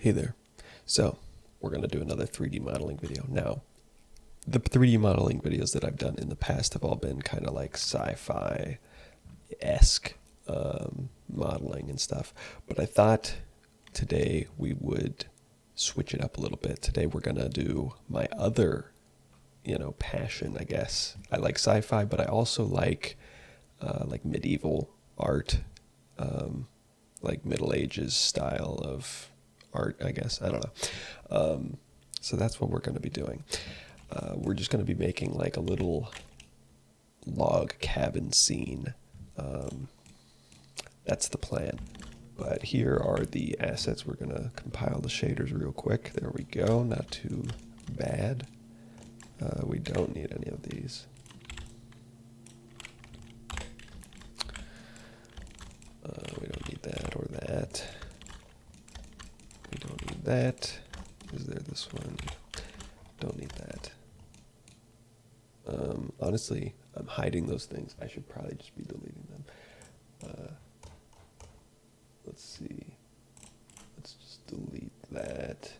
Hey there. So, we're going to do another 3D modeling video. Now, the 3D modeling videos that I've done in the past have all been kind of like sci-fi-esque modeling and stuff. But I thought today we would switch it up a little bit. Today we're going to do my other, passion, I guess. I like sci-fi, but I also like medieval art, like Middle Ages style of art, I guess. I don't know. So that's what we're going to be doing. We're just going to be making like a little log cabin scene. That's the plan. But here are the assets. We're going to compile the shaders real quick. There we go. Not too bad. We don't need any of these. We don't need that or that. We don't need that. Is there this one? Don't need that. Honestly, I'm hiding those things. I should probably just be deleting them. Let's see. Let's just delete that.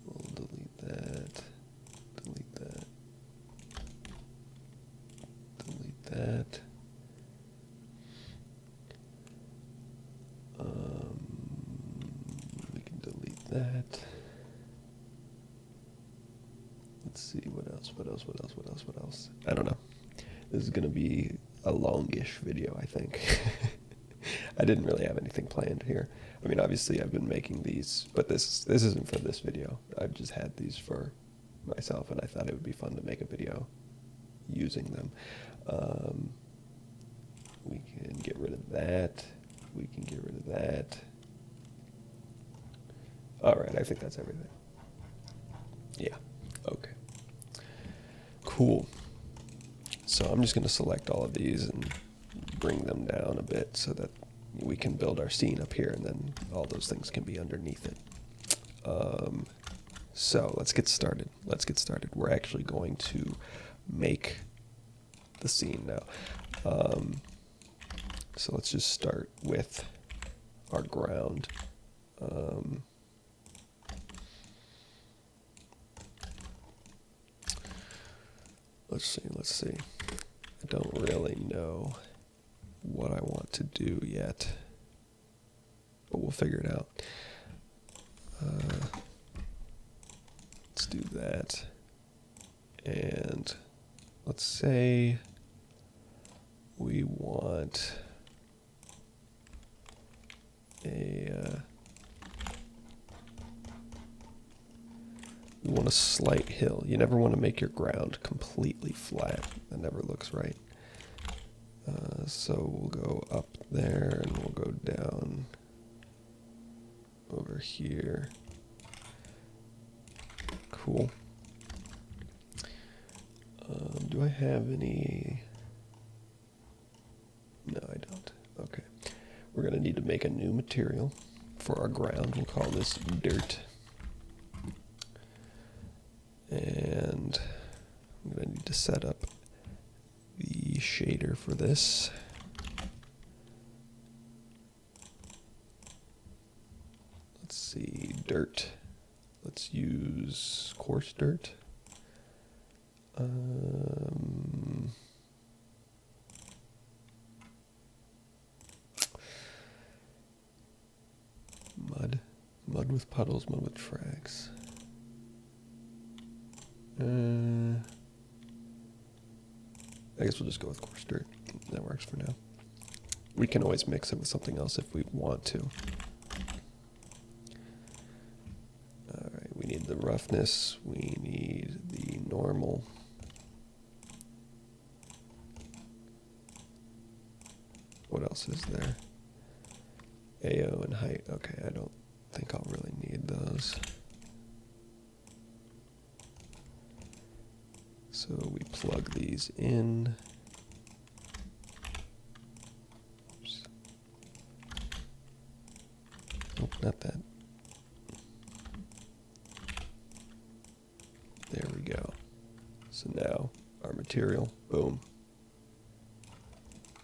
We'll delete that. Delete that. Delete that. We can delete that. Let's see, what else? I don't know. This is going to be a longish video, I think. I didn't really have anything planned here. I mean, obviously I've been making these, but this isn't for this video. I've just had these for myself, and I thought it would be fun to make a video using them. We can get rid of that. We can get rid of that. All right, I think that's everything. Yeah, okay. Cool. So I'm just going to select all of these and bring them down a bit so that we can build our scene up here, and then all those things can be underneath it. So let's get started. We're actually going to make the scene now. So let's just start with our ground. Let's see. I don't really know what I want to do yet, but we'll figure it out. Let's do that. And let's say we want a slight hill. You never want to make your ground completely flat. That never looks right. So we'll go up there and we'll go down over here. Cool. Do I have any? No, I don't. Okay. We're going to need to make a new material for our ground. We'll call this dirt. And I'm going to need to set up the shader for this. Let's see, dirt. Let's use coarse dirt. Mud with puddles, mud with tracks. I guess we'll just go with coarse dirt. That works for now. We can always mix it with something else if we want to. Alright, we need the roughness. We need the normal. What else is there? AO and height. Okay, I don't think I'll really need those. So we plug these in. Oops. Nope, not that. There we go. So now our material, boom.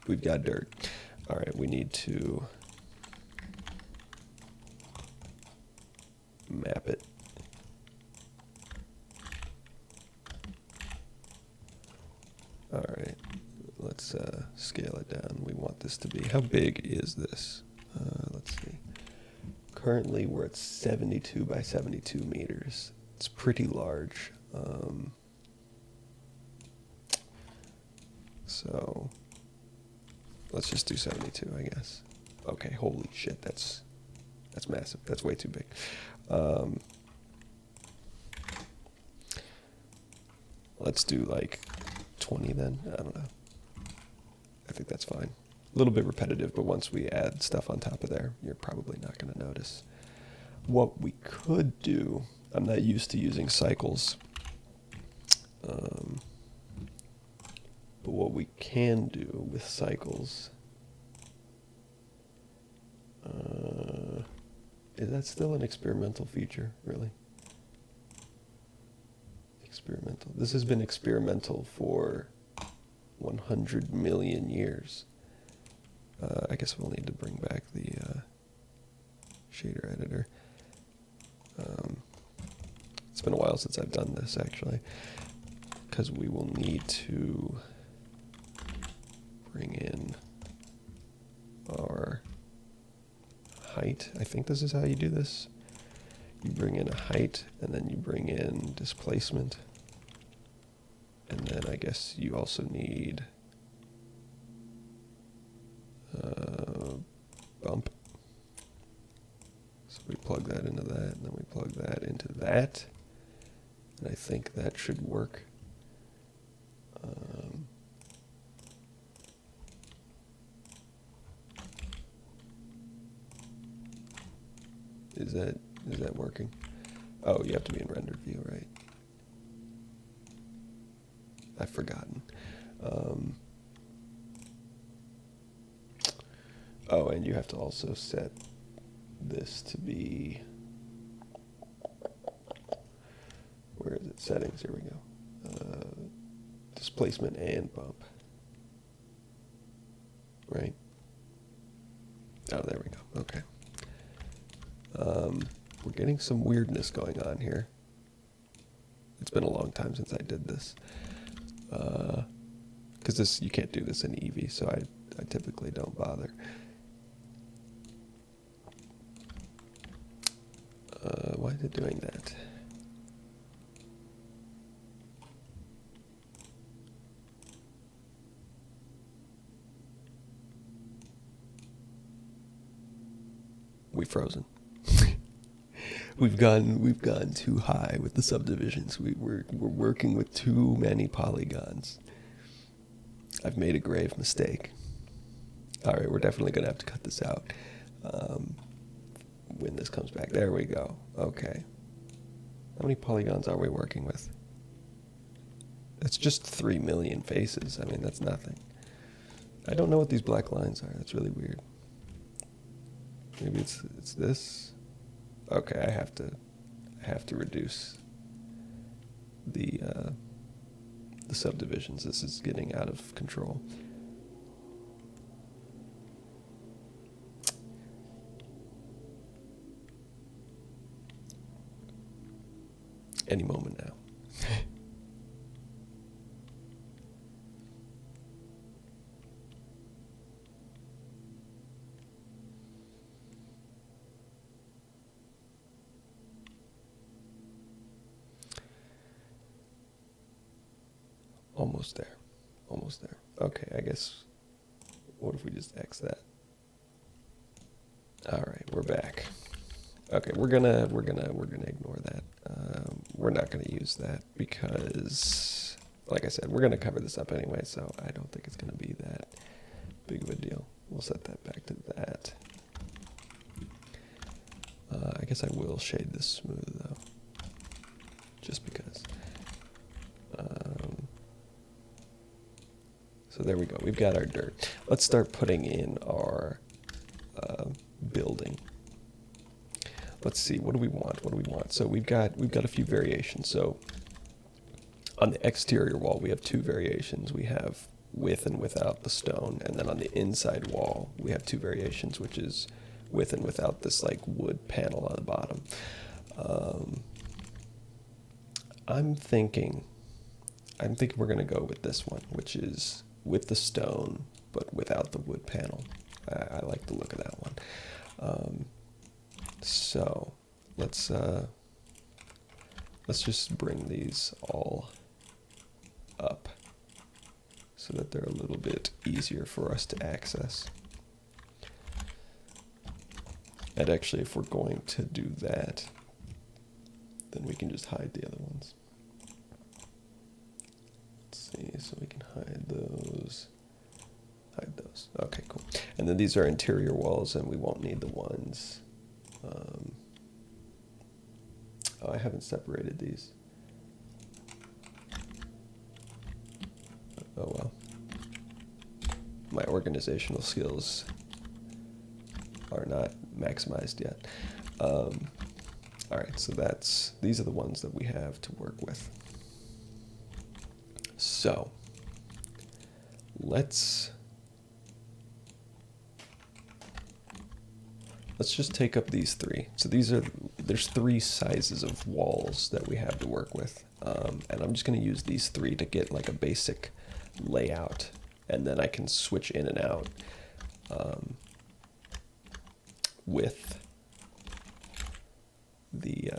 We've got dirt. All right, we need to map it. All right, let's scale it down. We want this to be, how big is this? Let's see. Currently we're at 72 by 72 meters. It's pretty large. So let's just do 72, I guess. Okay, holy shit, that's massive. That's way too big. Let's do like 20 then. I don't know. I think that's fine. A little bit repetitive, but once we add stuff on top of there, you're probably not going to notice. What we could do, I'm not used to using cycles, but what we can do with cycles, is that still an experimental feature, really? Experimental. This has been experimental for 100 million years. I guess we'll need to bring back the shader editor. It's been a while since I've done this, actually, because we will need to bring in our height. I think this is how you do this. You bring in a height, and then you bring in displacement. And then I guess you also need bump. So we plug that into that, and then we plug that into that. And I think that should work. Is that working? Oh, you have to be in rendered view, right? I've forgotten. Oh, and you have to also set this to be, where is it? Settings, here we go. Displacement and bump. Right? Oh, there we go. Okay. We're getting some weirdness going on here. It's been a long time since I did this. Because this, you can't do this in Eevee, so I typically don't bother. Why is it doing that? We've frozen. We've gone too high with the subdivisions. We're working with too many polygons. I've made a grave mistake. All right, we're definitely going to have to cut this out when this comes back. There we go. Okay. How many polygons are we working with? It's just 3 million faces. I mean, that's nothing. I don't know what these black lines are. That's really weird. Maybe it's this. Okay, I have to reduce the subdivisions. This is getting out of control. Any moment now. Almost there. Almost there. Okay, I guess, what if we just X that? All right, we're back. Okay, we're gonna ignore that. We're not gonna use that because, like I said, we're gonna cover this up anyway, so I don't think it's gonna be that big of a deal. We'll set that back to that. I guess I will shade this smooth though, just because. So there we go. We've got our dirt. Let's start putting in our building. Let's see. What do we want? What do we want? So we've got a few variations. So on the exterior wall, we have 2 variations. We have with and without the stone, and then on the inside wall, we have 2 variations, which is with and without this like wood panel on the bottom. I'm thinking we're gonna go with this one, which is with the stone, but without the wood panel. I like the look of that one. So let's just bring these all up so that they're a little bit easier for us to access. And actually, if we're going to do that, then we can just hide the other ones. Let's see, so we can hide those. Hide those. Okay, cool. And then these are interior walls, and we won't need the ones. Oh, I haven't separated these. Oh well. My organizational skills are not maximized yet. All right, so these are the ones that we have to work with. So let's just take up these three. So there's three sizes of walls that we have to work with. And I'm just gonna use these three to get like a basic layout, and then I can switch in and out with the,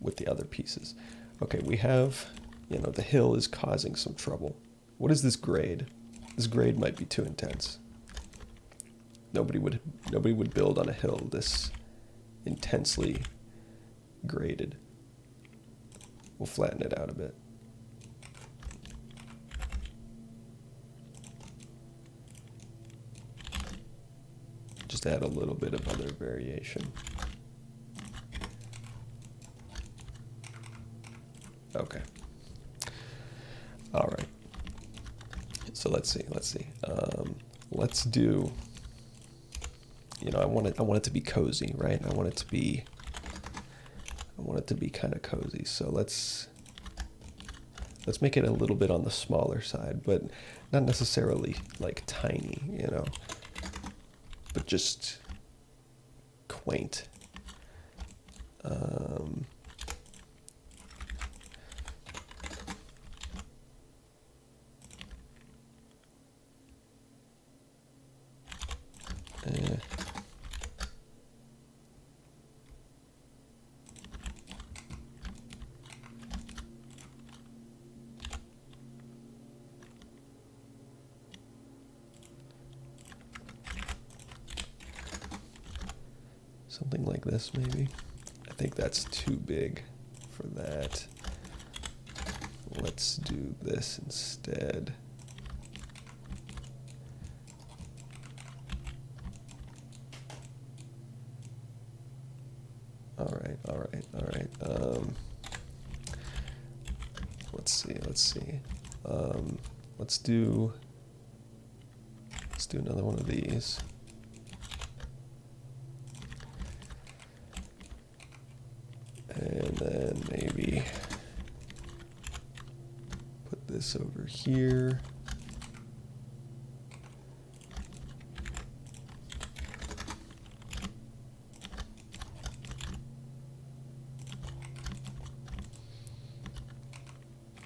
with the other pieces. Okay, we have, the hill is causing some trouble. What is this grade? This grade might be too intense. Nobody would build on a hill this intensely graded. We'll flatten it out a bit. Just add a little bit of other variation. Okay. All right. So let's see. Let's do. I want it to be cozy, right? I want it to be kind of cozy. So let's make it a little bit on the smaller side, but not necessarily like tiny, but just quaint. Something like this, maybe. I think that's too big for that. Let's do this instead. All right. Let's see. Let's do another one of these. And then maybe put this over here.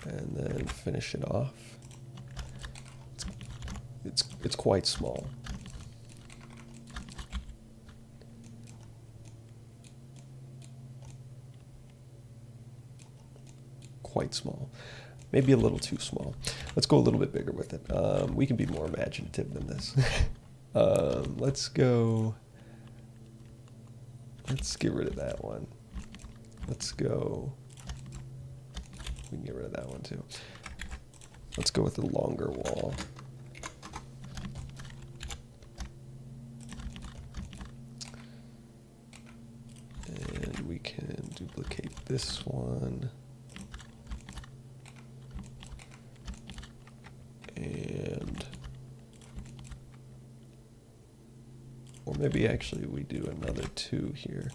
And then finish it off. It's quite small. Quite small. Maybe a little too small. Let's go a little bit bigger with it. We can be more imaginative than this. Let's get rid of that one. We can get rid of that one too. Let's go with the longer wall. And we can duplicate this one. Or maybe actually we do another 2 here.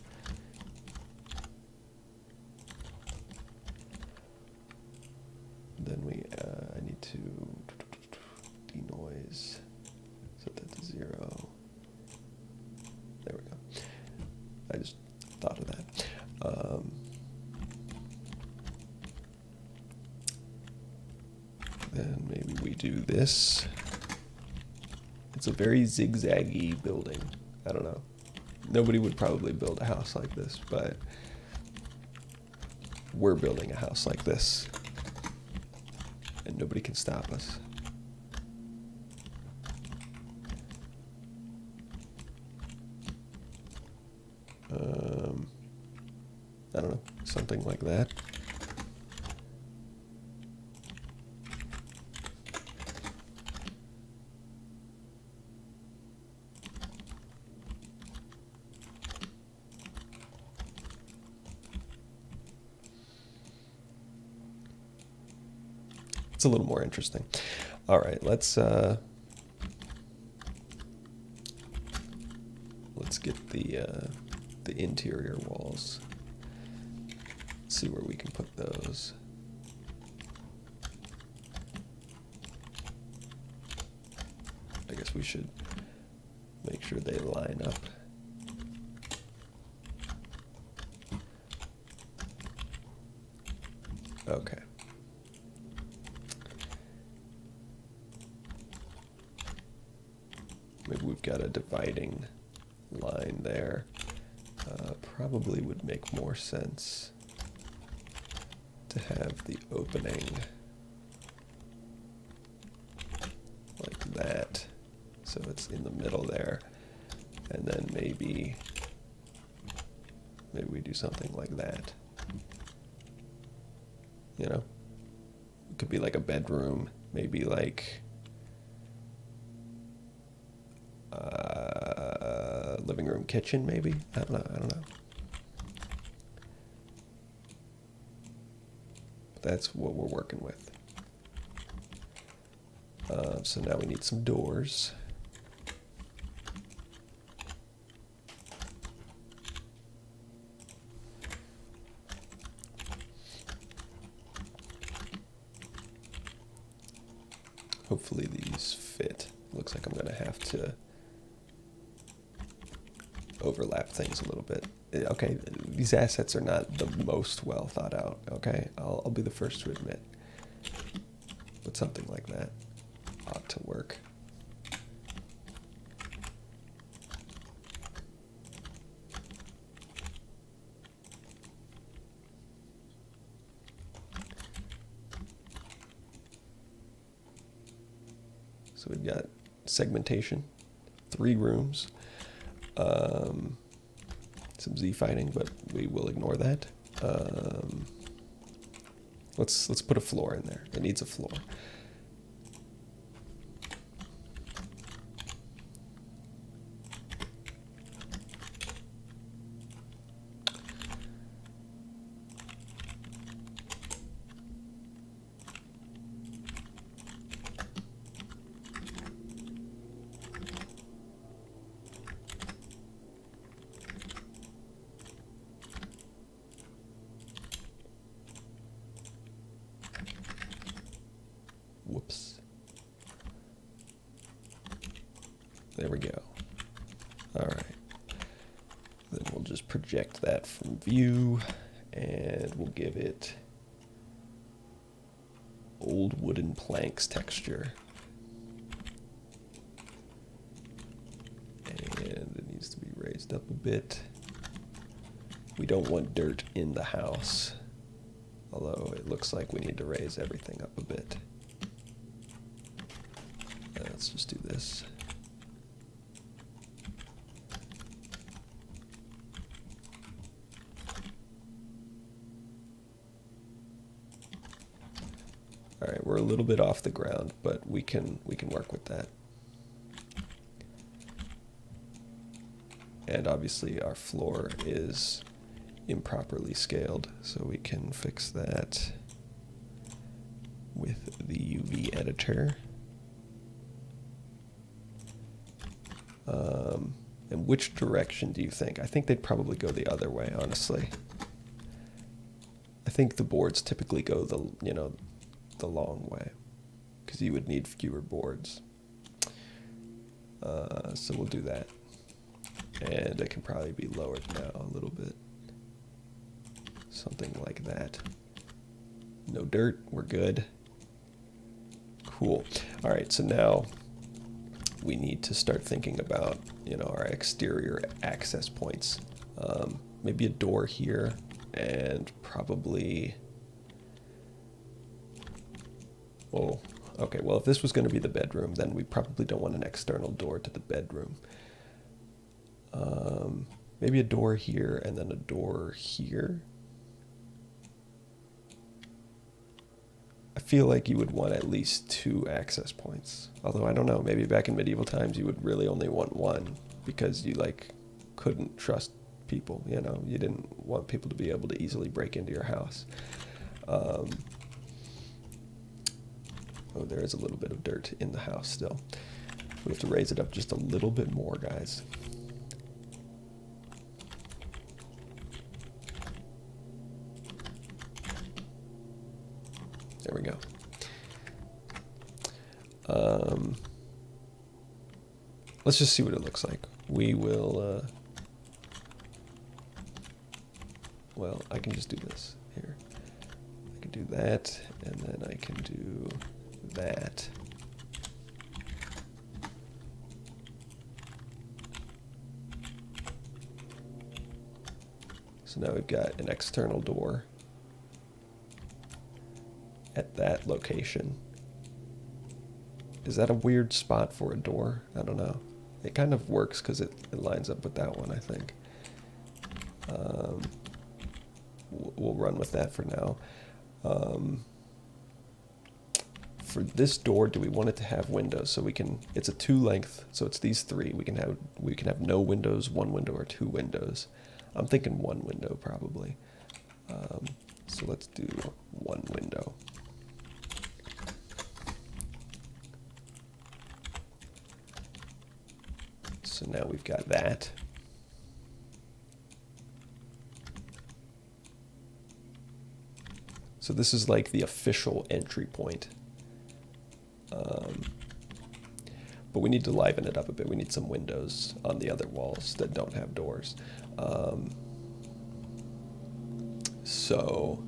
Then I need to denoise. rise. Set that to 0. There we go. I just thought of that. Then maybe we do this. It's a very zigzaggy building. I don't know. Nobody would probably build a house like this, but we're building a house like this. And nobody can stop us. I don't know, something like that. It's a little more interesting. All right, let's get the interior walls. See where we can put those. I guess we should make sure they line up. Okay. Maybe we've got a dividing line there. Probably would make more sense to have the opening like that, so it's in the middle there, and then maybe we do something like that. You know, it could be like a bedroom, maybe like living room, kitchen, maybe. I don't know. That's what we're working with. So now we need some doors. Hopefully these fit. Looks like I'm going to have to overlap things a little bit. Okay, these assets are not the most well thought out, okay? I'll be the first to admit. But something like that ought to work. So we've got segmentation, 3 rooms. Some Z fighting, but we will ignore that. Let's put a floor in there. It needs a floor. Whoops. There we go. All right. Then we'll just project that from view, and we'll give it old wooden planks texture. And it needs to be raised up a bit. We don't want dirt in the house, although it looks like we need to raise everything up a bit. Let's just do this. All right, we're a little bit off the ground, but we can work with that. And obviously our floor is improperly scaled, so we can fix that with the UV editor. And which direction do you think? I think they'd probably go the other way, honestly. I think the boards typically go the long way, because you would need fewer boards. So we'll do that. And it can probably be lowered now a little bit. Something like that. No dirt, we're good. Cool. All right, so now we need to start thinking about, you know, our exterior access points. Maybe a door here, and probably, oh, okay, well, if this was going to be the bedroom, then we probably don't want an external door to the bedroom. Maybe a door here, and then a door here. I feel like you would want at least 2 access points. Although, I don't know, maybe back in medieval times you would really only want 1, because you, like, couldn't trust people, you know? You didn't want people to be able to easily break into your house. Oh, there is a little bit of dirt in the house still. We have to raise it up just a little bit more, guys. There we go. Let's just see what it looks like. We will, well, I can just do this here. I can do that, and then I can do that. So now we've got an external door at that location. Is that a weird spot for a door? I don't know. It kind of works because it lines up with that one, I think. We'll run with that for now. For this door, do we want it to have windows? So we can, it's a 2 length, so it's these 3. We can have no windows, 1 window, or 2 windows. I'm thinking 1 window probably. So let's do 1 window. So now we've got that. So this is like the official entry point. But we need to liven it up a bit. We need some windows on the other walls that don't have doors. So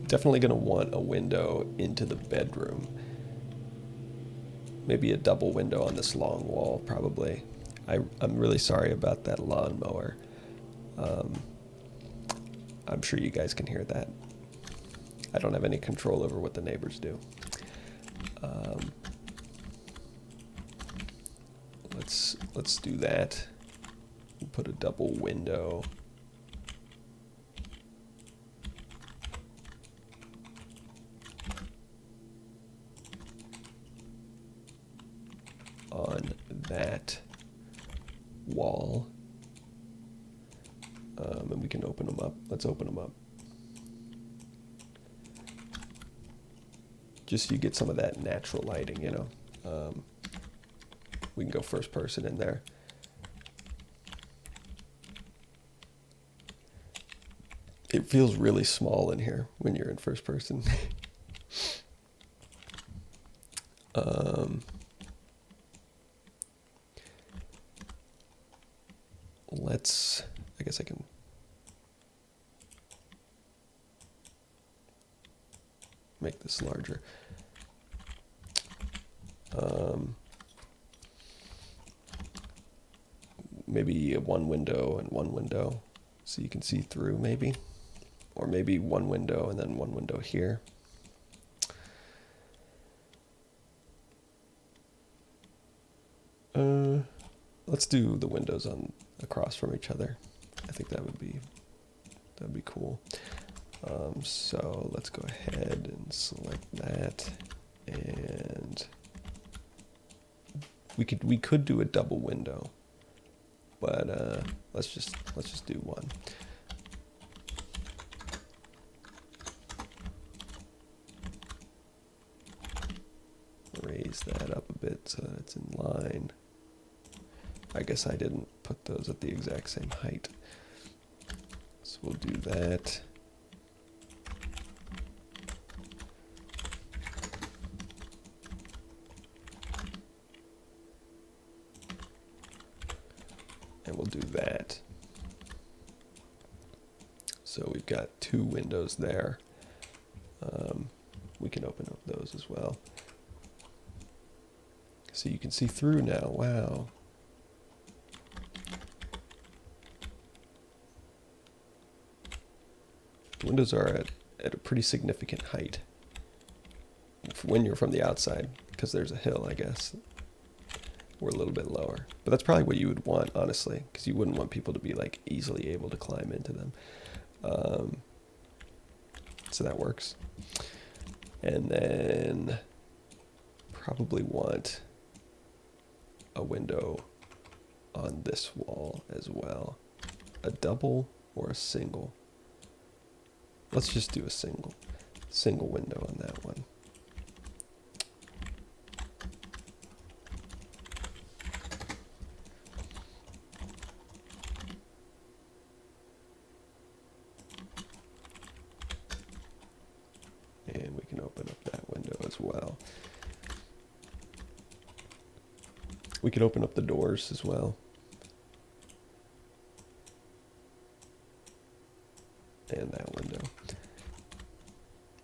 definitely going to want a window into the bedroom. Maybe a double window on this long wall, probably. I'm really sorry about that lawnmower. I'm sure you guys can hear that. I don't have any control over what the neighbors do. Let's do that. Put a double window. On that wall. And we can open them up. Let's open them up. Just so you get some of that natural lighting, you know. We can go first person in there. It feels really small in here when you're in first person. I guess I can make this larger. Maybe 1 window and 1 window so you can see through, maybe. Or maybe 1 window and then 1 window here. Let's do the windows on across from each other. I think that would be cool. So let's go ahead and select that, and we could do a double window, but let's just do 1. Raise that up a bit so that it's in line. I guess I didn't put those at the exact same height. So we'll do that. And we'll do that. So we've got 2 windows there. We can open up those as well. So you can see through now. Wow. The windows are at a pretty significant height when you're from the outside, because there's a hill, I guess. We're a little bit lower. But that's probably what you would want, honestly, because you wouldn't want people to be like easily able to climb into them. So that works. And then probably want a window on this wall as well. A double or a single? Let's just do a single window on that one. And we can open up that window as well. We can open up the doors as well. And that window.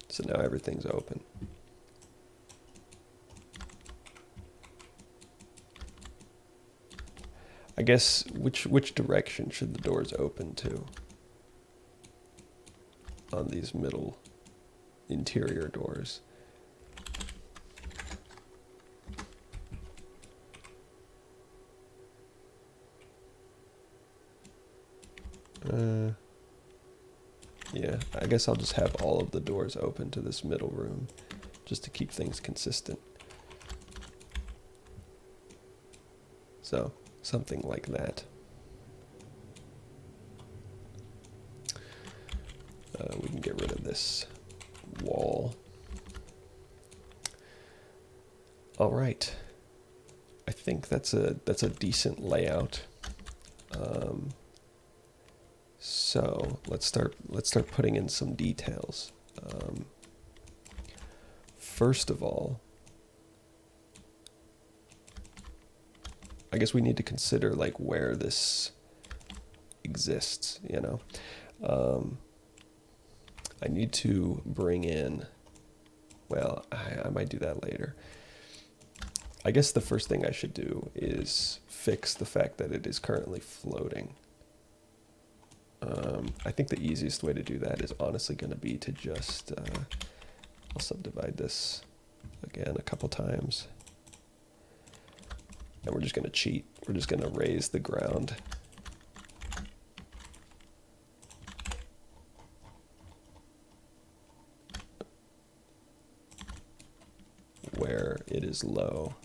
So now everything's open. I guess which direction should the doors open to on these middle interior doors? Yeah, I guess I'll just have all of the doors open to this middle room just to keep things consistent. So, something like that. We can get rid of this wall. All right. I think that's a decent layout. So let's start putting in some details. First of all, I guess we need to consider like where this exists, you know. I need to bring in, well, I might do that later. I guess the first thing I should do is fix the fact that it is currently floating. I think the easiest way to do that is honestly going to be to just, I'll subdivide this again a couple times. And we're just going to cheat. We're just going to raise the ground. Where it is low.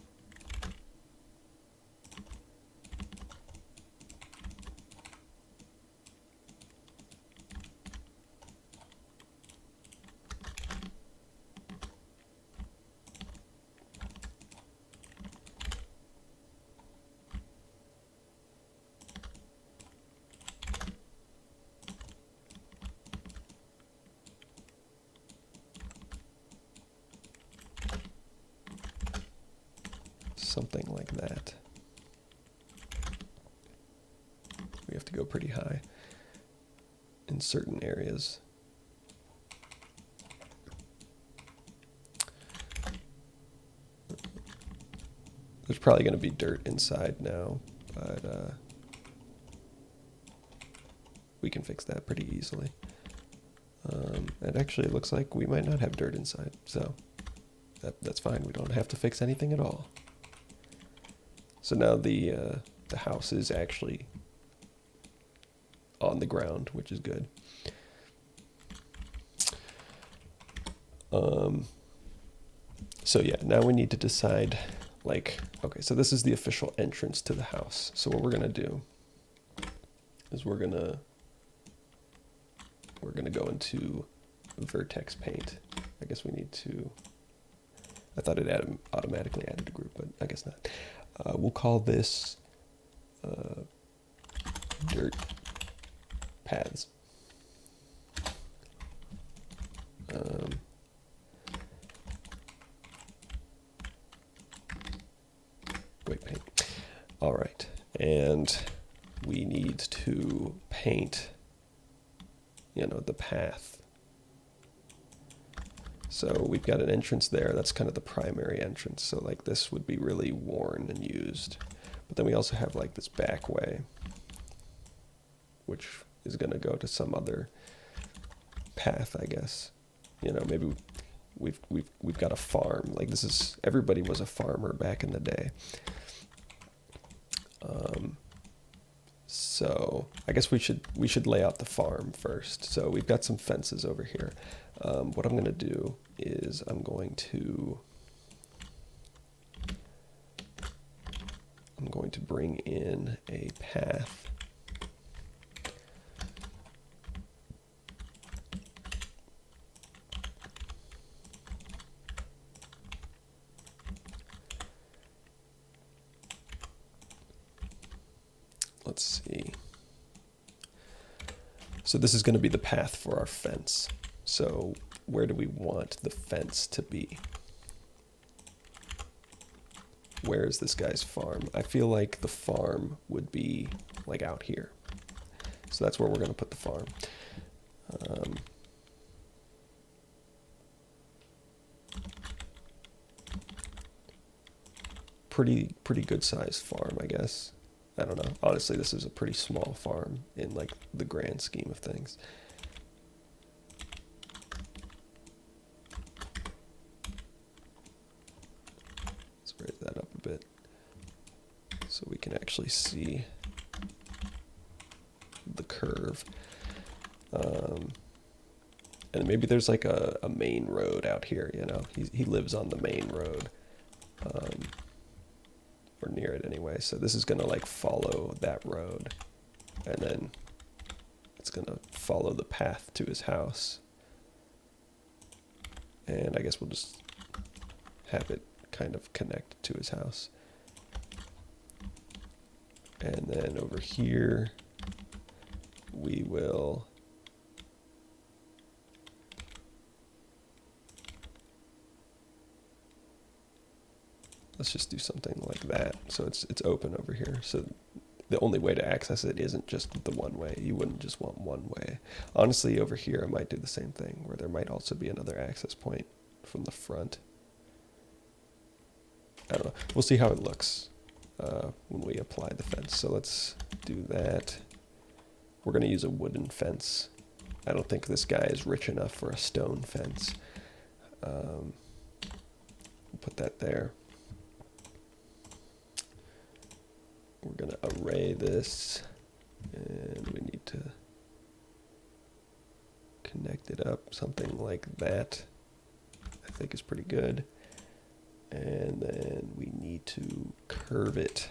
Something like that. We have to go pretty high in certain areas. There's probably going to be dirt inside now, but we can fix that pretty easily. And actually it looks like we might not have dirt inside, so that's fine. We don't have to fix anything at all. So now the house is actually on the ground, which is good. So yeah, now we need to decide, like, okay, so this is the official entrance to the house. So what we're gonna do is we're gonna go into vertex paint. I guess we need to. I thought it automatically added a group, but I guess not. We'll call this dirt paths. White paint. All right, and we need to paint, you know, the path. So we've got an entrance there. That's kind of the primary entrance. So like this would be really worn and used. But then we also have like this back way, which is going to go to some other path, I guess. You know, maybe we've got a farm. Like this is, everybody was a farmer back in the day. So I guess we should lay out the farm first. So we've got some fences over here. What I'm going to do is I'm going to bring in a path. Let's see. So this is going to be the path for our fence. So where do we want the fence to be? Where is this guy's farm? I feel like the farm would be like out here. So that's where we're going to put the farm. Pretty good sized farm, I guess. I don't know. Honestly, this is a pretty small farm in like the grand scheme of things. Let's raise that up a bit so we can actually see the curve. And maybe there's like a main road out here, you know. He lives on the main road. Or near it anyway. So this is gonna like follow that road, and then it's gonna follow the path to his house. And I guess we'll just have it kind of connect to his house. And then over here, we will let's just do something like that. So it's open over here. So the only way to access it isn't just the one way. You wouldn't just want one way. Honestly, over here, I might do the same thing, where there might also be another access point from the front. I don't know. We'll see how it looks when we apply the fence. So let's do that. We're going to use a wooden fence. I don't think this guy is rich enough for a stone fence. We'll put that there. We're going to array this, and we need to connect it up, something like that. I think is pretty good. And then we need to curve it.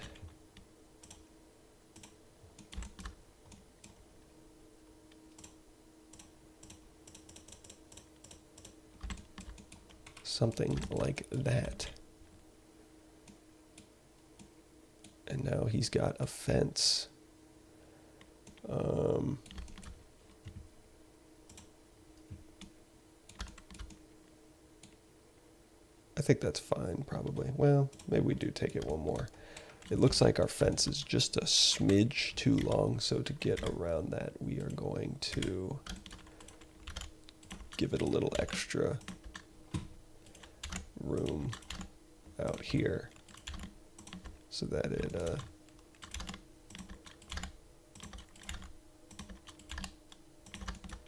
Something like that. And now he's got a fence. I think that's fine, probably. Well, maybe we do take it one more. It looks like our fence is just a smidge too long, so to get around that, we are going to give it a little extra room out here so that it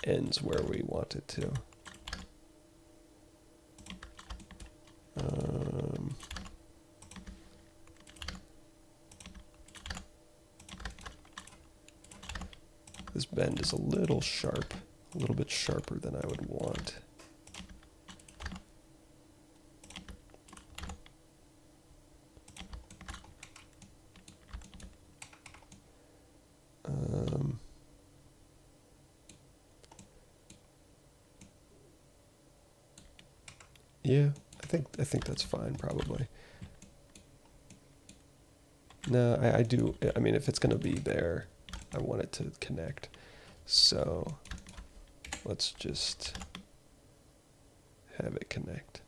ends where we want it to. This bend is a little sharp, a little bit sharper than I would want. Yeah, I think that's fine, probably. No, I do. I mean, if it's gonna be there, I want it to connect. So let's just have it connect.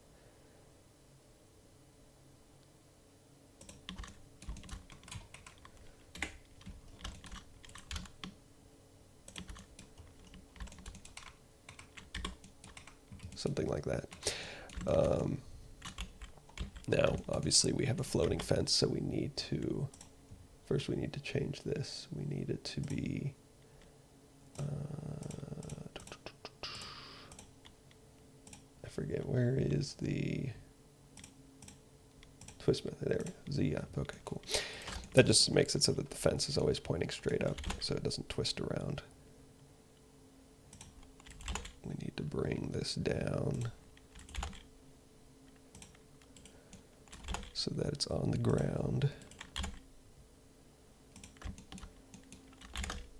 something like that. Um, Now, obviously, we have a floating fence, so we need to, first we need to change this. We need it to be, I forget, where is the twist method? There, Z up, okay, cool. That just makes it so that the fence is always pointing straight up, so it doesn't twist around. We need to bring this down so that it's on the ground.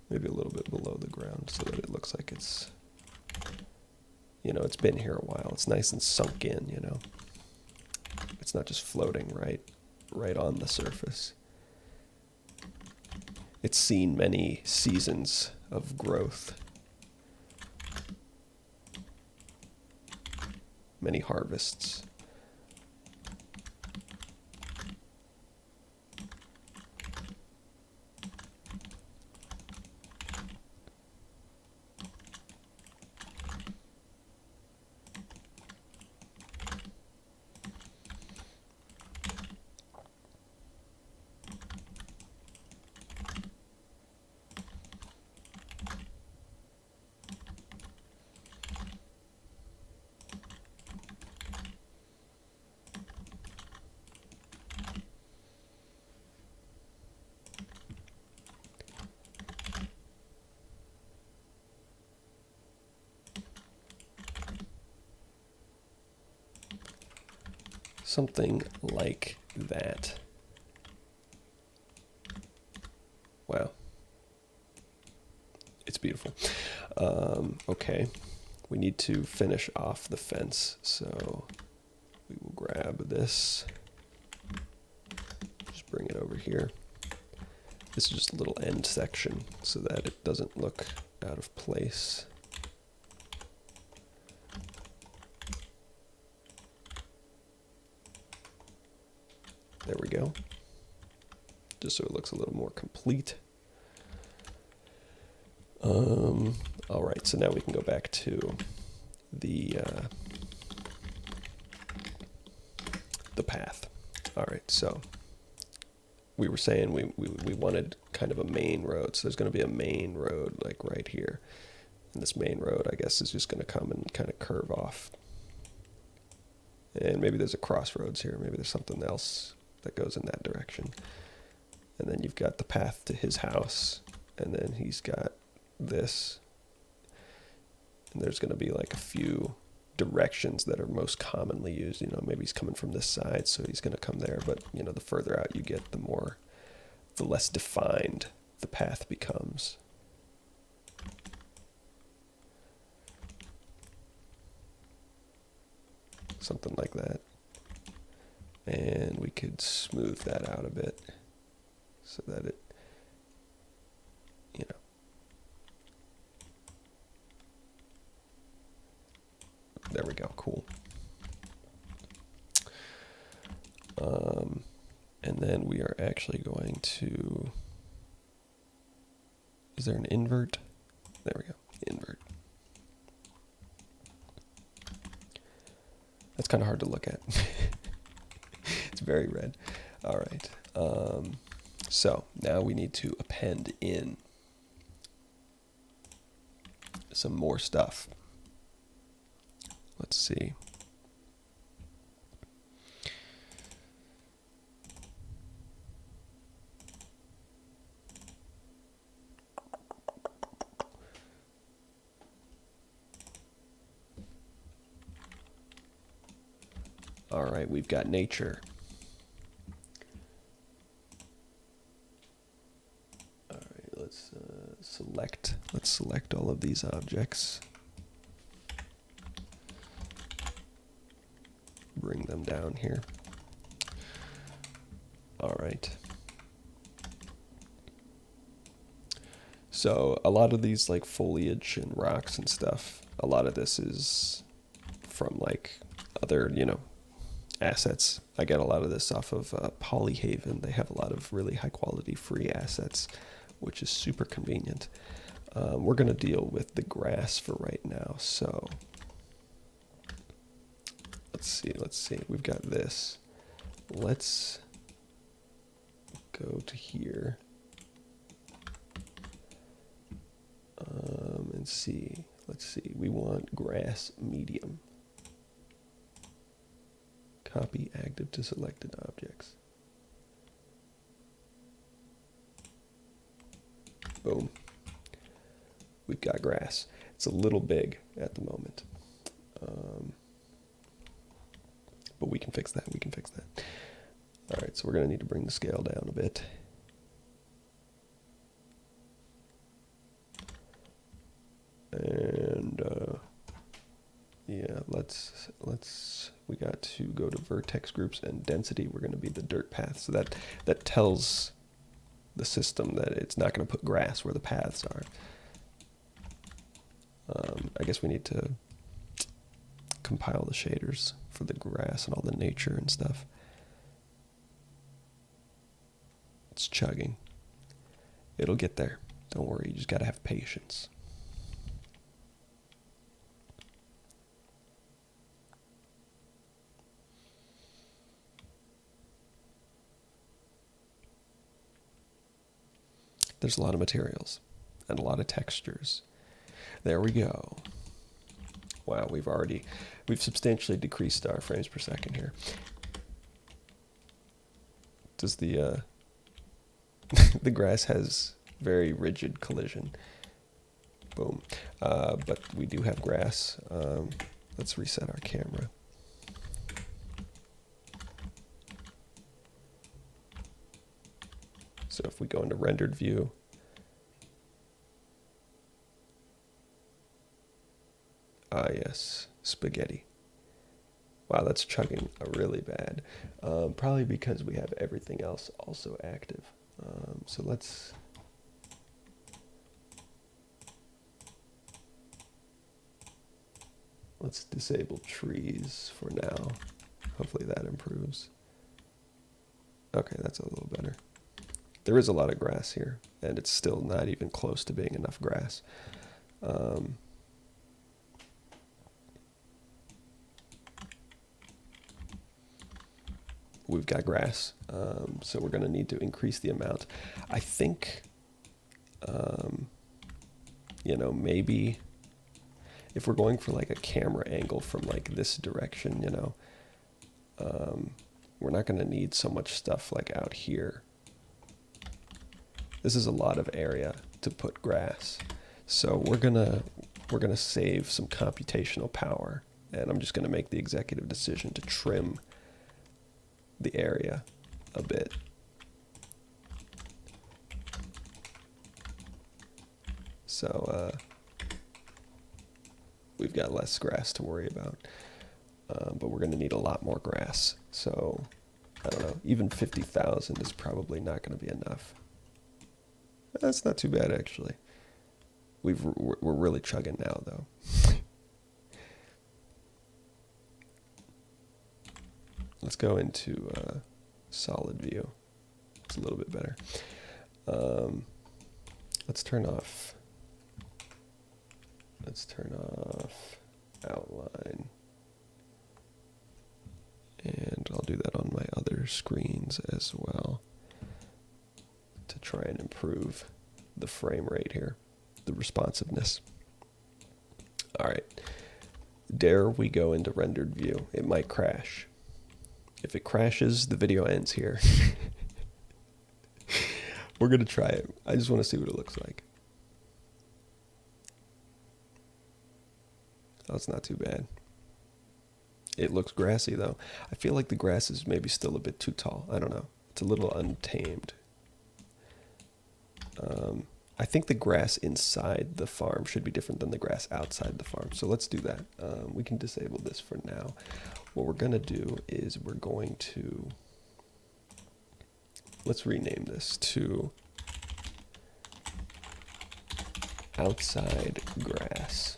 Maybe a little bit below the ground so that it looks like it's, you know, it's been here a while. It's nice and sunk in, you know. It's not just floating right on the surface. It's seen many seasons of growth, many harvests. Something like that. Wow. It's beautiful. Okay. We need to finish off the fence, so we will grab this. Just bring it over here. This is just a little end section so that it doesn't look out of place. There we go. Just so it looks a little more complete. All right, so now we can go back to the path. All right, so we were saying we wanted kind of a main road. So there's going to be a main road like right here. And this main road, I guess, is just going to come and kind of curve off. And maybe there's a crossroads here. Maybe there's something else that goes in that direction. And then you've got the path to his house. And then he's got this. And there's going to be like a few directions that are most commonly used. You know, maybe he's coming from this side, so he's going to come there. But, you know, the further out you get, the less defined the path becomes. Something like that. And we could smooth that out a bit so that it, you know, there we go, cool. And then we are actually going to, is there an invert? There we go, invert. That's kind of hard to look at. It's very red. All right. So now we need to append in some more stuff. Let's see. All right, we've got nature. All right, let's select all of these objects. Bring them down here. All right. So a lot of these like foliage and rocks and stuff, a lot of this is from like other, you know, assets. I get a lot of this off of Polyhaven. They have a lot of really high quality free assets, which is super convenient. We're going to deal with the grass for right now. So let's see. We've got this. Let's go to here. And see. Let's see. We want grass medium. Copy active to selected objects. Boom. We've got grass. It's a little big at the moment. But we can fix that. We can fix that. All right, so we're going to need to bring the scale down a bit. And yeah, we got to go to vertex groups and density. We're going to be the dirt path. So that tells the system that it's not going to put grass where the paths are. I guess we need to compile the shaders for the grass and all the nature and stuff. It's chugging. It'll get there. Don't worry, you just got to have patience. There's a lot of materials and a lot of textures. There we go. Wow, we've substantially decreased our frames per second here. Does the the grass has very rigid collision. Boom. But we do have grass. Let's reset our camera. So if we go into rendered view, yes, spaghetti. Wow, that's chugging really bad. Probably because we have everything else also active. So let's disable trees for now. Hopefully that improves. Okay, that's a little better. There is a lot of grass here, and it's still not even close to being enough grass. We've got grass, so we're going to need to increase the amount. I think, maybe if we're going for like a camera angle from like this direction, we're not going to need so much stuff like out here. This is a lot of area to put grass. So we're gonna save some computational power, and I'm just gonna make the executive decision to trim the area a bit. So we've got less grass to worry about, but we're gonna need a lot more grass. So I don't know, even 50,000 is probably not gonna be enough. That's not too bad, actually. We're really chugging now, though. Let's go into solid view. It's a little bit better. Let's turn off outline. And I'll do that on my other screens as well, to try and improve the frame rate here, the responsiveness. All right, dare we go into rendered view? It might crash. If it crashes, the video ends here. We're gonna try it. I just want to see what it looks like. Oh, it's not too bad. It looks grassy though. I feel like the grass is maybe still a bit too tall. I don't know. It's a little untamed. I think the grass inside the farm should be different than the grass outside the farm. So let's do that. We can disable this for now. What we're going to do is let's rename this to outside grass.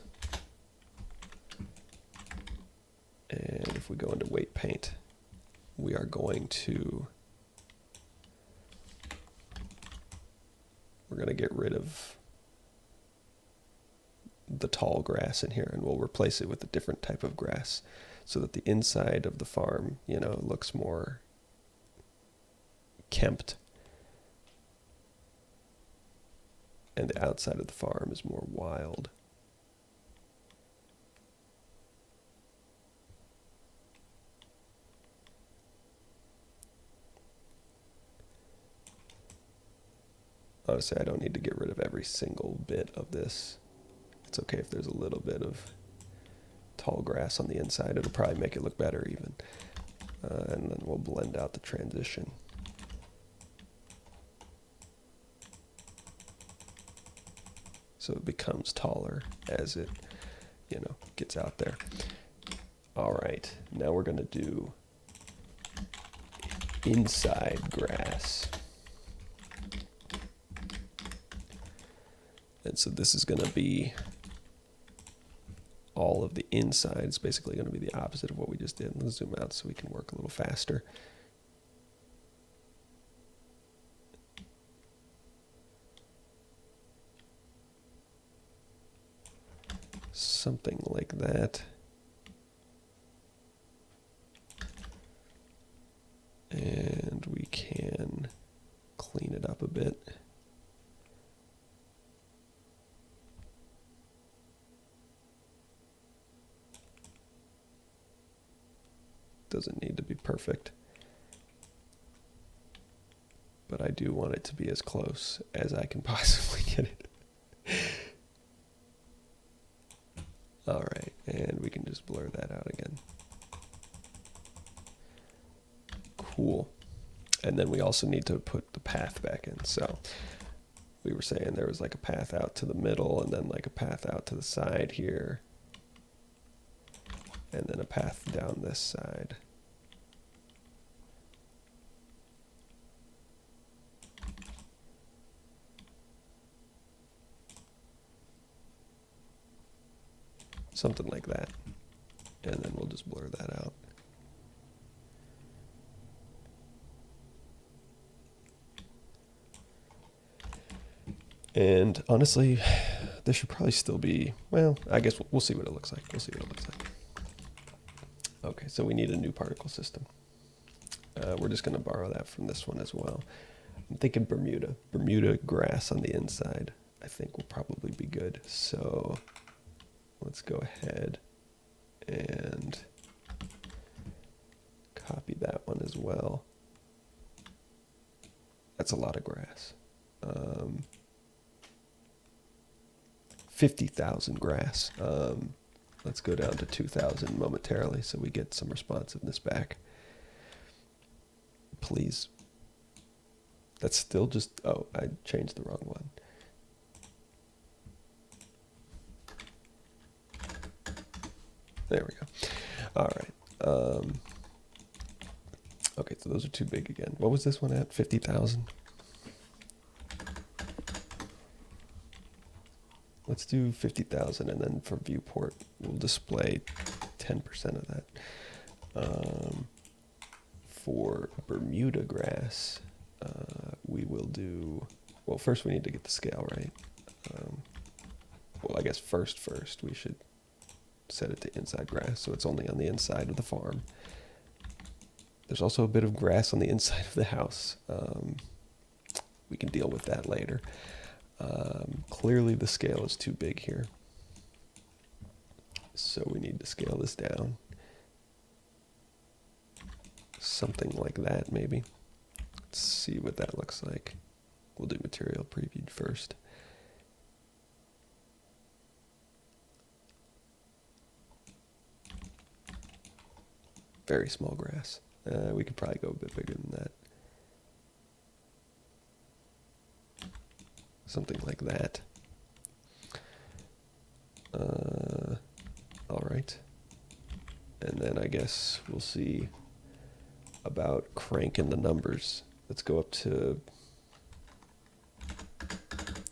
And if we go into weight paint, we are going to get rid of the tall grass in here, and we'll replace it with a different type of grass. so that the inside of the farm, looks more kempt, and the outside of the farm is more wild. Honestly, I don't need to get rid of every single bit of this. It's okay if there's a little bit of tall grass on the inside. It'll probably make it look better even. And then we'll blend out the transition. So it becomes taller as it, gets out there. All right, now we're gonna do inside grass. And so this is gonna be all of the inside. It's basically gonna be the opposite of what we just did. Let's zoom out so we can work a little faster. Something like that. And we can clean it up a bit. Doesn't need to be perfect, but I do want it to be as close as I can possibly get it. All right, and we can just blur that out again. Cool. And then we also need to put the path back in. So we were saying there was like a path out to the middle and then like a path out to the side here. And then a path down this side. Something like that. And then we'll just blur that out. And honestly, this should probably still be, well, I guess we'll see what it looks like. We'll see what it looks like. Okay, so we need a new particle system. We're just going to borrow that from this one as well. I'm thinking Bermuda. Bermuda grass on the inside, I think will probably be good. So let's go ahead and copy that one as well. That's a lot of grass. 50,000 grass. Let's go down to 2,000 momentarily so we get some responsiveness back. Please. That's still just, oh, I changed the wrong one. There we go. All right. Okay, so those are too big again. What was this one at? 50,000? Let's do 50,000, and then for viewport, we'll display 10% of that. For Bermuda grass, we will do, well, first we need to get the scale right. Well, I guess first we should set it to inside grass, so it's only on the inside of the farm. There's also a bit of grass on the inside of the house. We can deal with that later. Clearly the scale is too big here, so we need to scale this down. Something like that, maybe. Let's see what that looks like. We'll do material previewed first. Very small grass. We could probably go a bit bigger than that. Something like that. All right. And then I guess we'll see about cranking the numbers. Let's go up to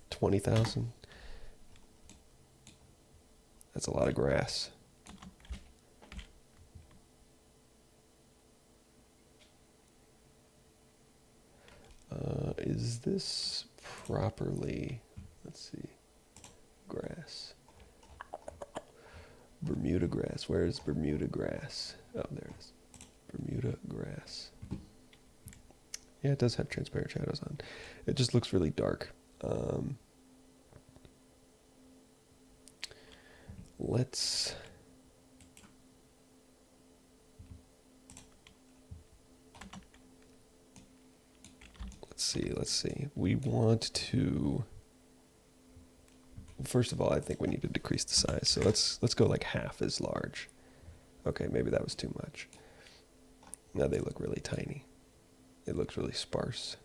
20,000. That's a lot of grass. Is this properly, let's see, grass. Bermuda grass. Where is Bermuda grass? Oh, there it is. Bermuda grass. Yeah, it does have transparent shadows on. It just looks really dark. Let's see. We want to, first of all, I think we need to decrease the size. So let's go like half as large. Okay, maybe that was too much. Now they look really tiny. It looks really sparse.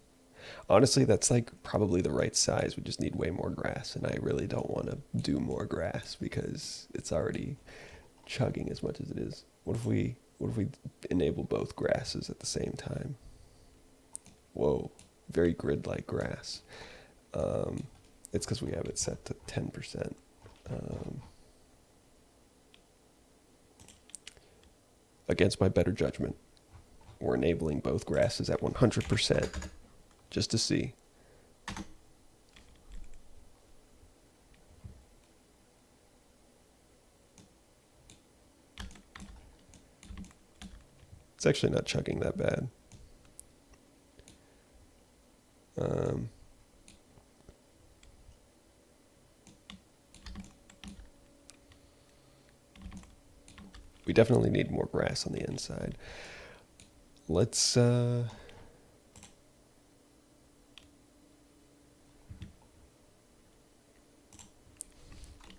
Honestly, that's like probably the right size. We just need way more grass, and I really don't want to do more grass because it's already chugging as much as it is. What if we enable both grasses at the same time? Whoa, very grid-like grass. It's because we have it set to 10%. Against my better judgment, we're enabling both grasses at 100%, just to see. It's actually not chugging that bad. We definitely need more grass on the inside. Let's go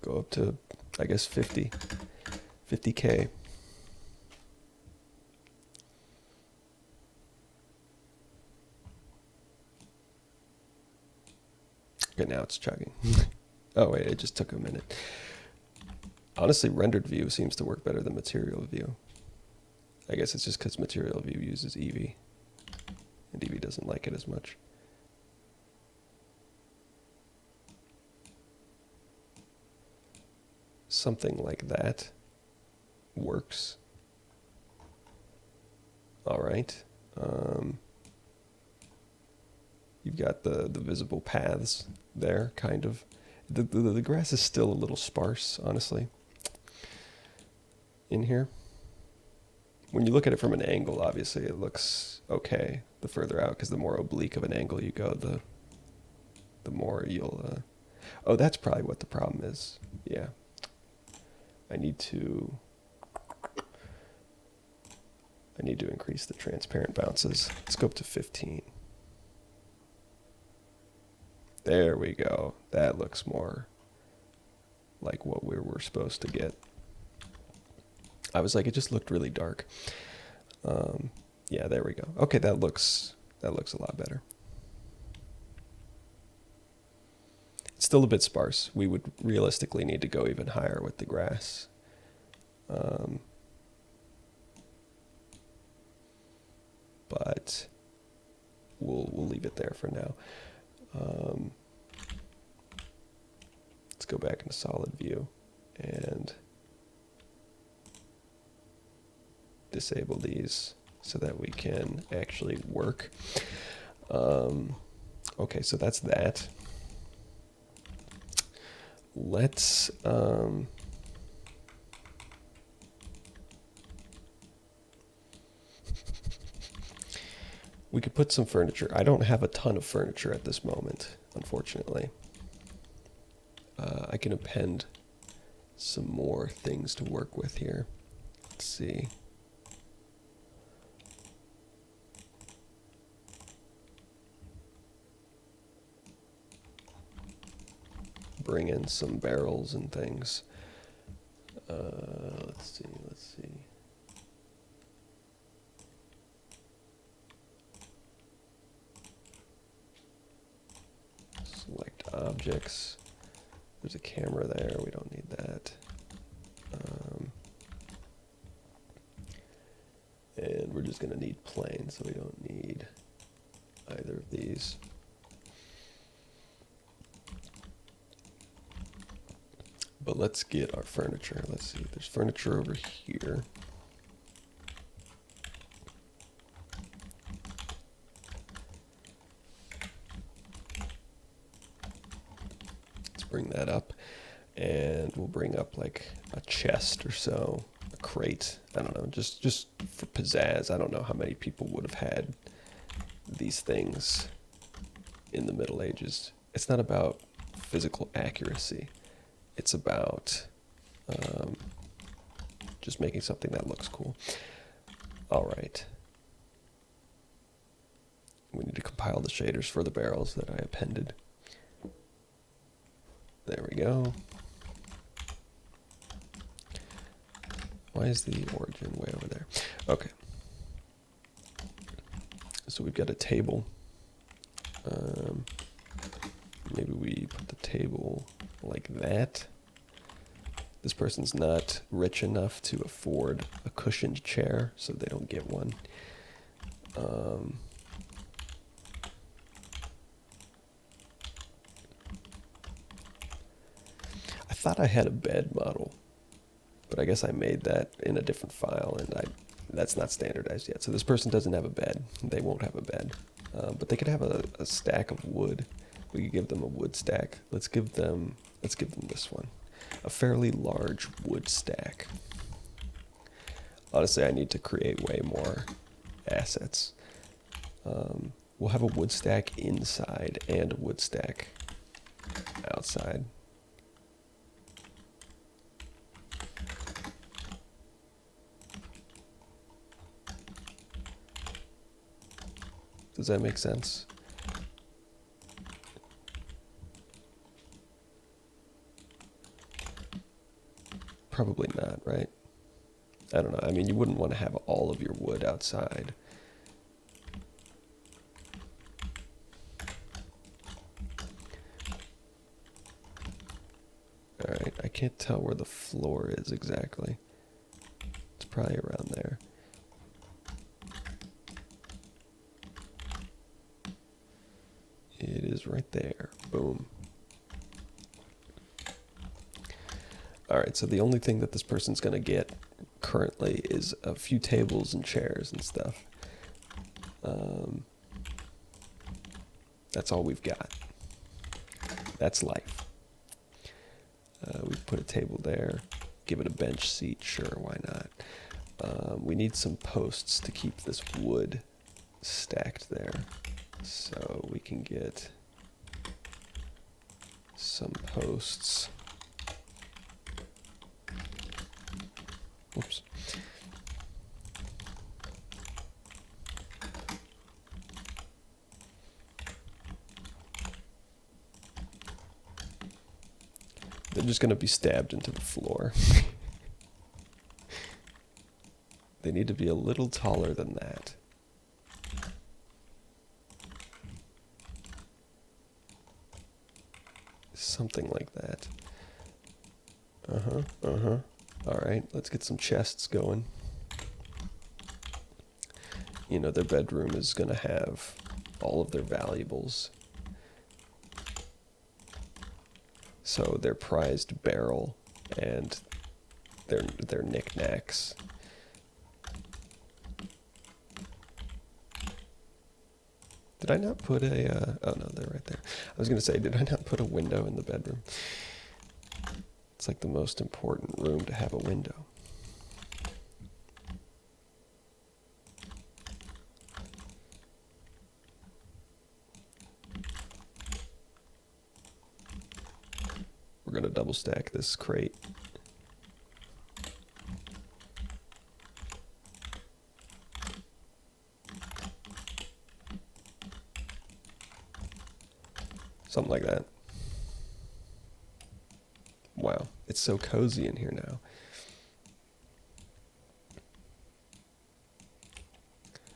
up to, I guess, 50K. Okay, now it's chugging. Oh wait, it just took a minute. Honestly, rendered view seems to work better than material view. I guess it's just because material view uses Eevee, and Eevee doesn't like it as much. Something like that works. All right. You've got the visible paths there, kind of. The grass is still a little sparse, honestly, in here. When you look at it from an angle, obviously it looks okay the further out, because the more oblique of an angle you go, the more you'll... Oh, that's probably what the problem is. Yeah. I need to increase the transparent bounces. Let's go up to 15. There we go. That looks more like what we were supposed to get. I was like, it just looked really dark. Yeah, there we go. Okay, that looks a lot better. It's still a bit sparse. We would realistically need to go even higher with the grass. But we'll leave it there for now. Let's go back into solid view and disable these so that we can actually work. Okay, so that's that. Let's we could put some furniture. I don't have a ton of furniture at this moment, unfortunately. I can append some more things to work with here. Let's see. Bring in some barrels and things. Let's see. Select objects. There's a camera there. We don't need that. And we're just going to need planes, so we don't need either of these. But let's get our furniture. Let's see. There's furniture over here. Let's bring that up. And And we'll bring up like a chest or so, a crate. I don't know, just for pizzazz. I don't know how many people would have had these things in the Middle Ages. It's not about physical accuracy. It's about just making something that looks cool. All right. We need to compile the shaders for the barrels that I appended. There we go. Why is the origin way over there? Okay. So we've got a table. Maybe we put the table like that. This person's not rich enough to afford a cushioned chair, so they don't get one. I thought I had a bed model, but I guess I made that in a different file, and that's not standardized yet. So this person doesn't have a bed. They won't have a bed. But they could have a stack of wood. We could give them a wood stack. Let's give them this one. A fairly large wood stack. Honestly, I need to create way more assets. We'll have a wood stack inside and a wood stack outside. Does that make sense? Probably not, right? I don't know. I mean, you wouldn't want to have all of your wood outside. All right, I can't tell where the floor is exactly. It's probably around there. It is right there. Boom. All right, so the only thing that this person's going to get currently is a few tables and chairs and stuff. That's all we've got. That's life. We put a table there, give it a bench seat, sure, why not? We need some posts to keep this wood stacked there. So we can get some posts. Whoops. They're just going to be stabbed into the floor. They need to be a little taller than that. Something like that. All right, let's get some chests going. You know, their bedroom is going to have all of their valuables. So their prized barrel and their knickknacks. Did I not put a, oh no, they're right there. I was going to say, did I not put a window in the bedroom? It's like the most important room to have a window. We're going to double stack this crate. Something like that. Wow, it's so cozy in here now.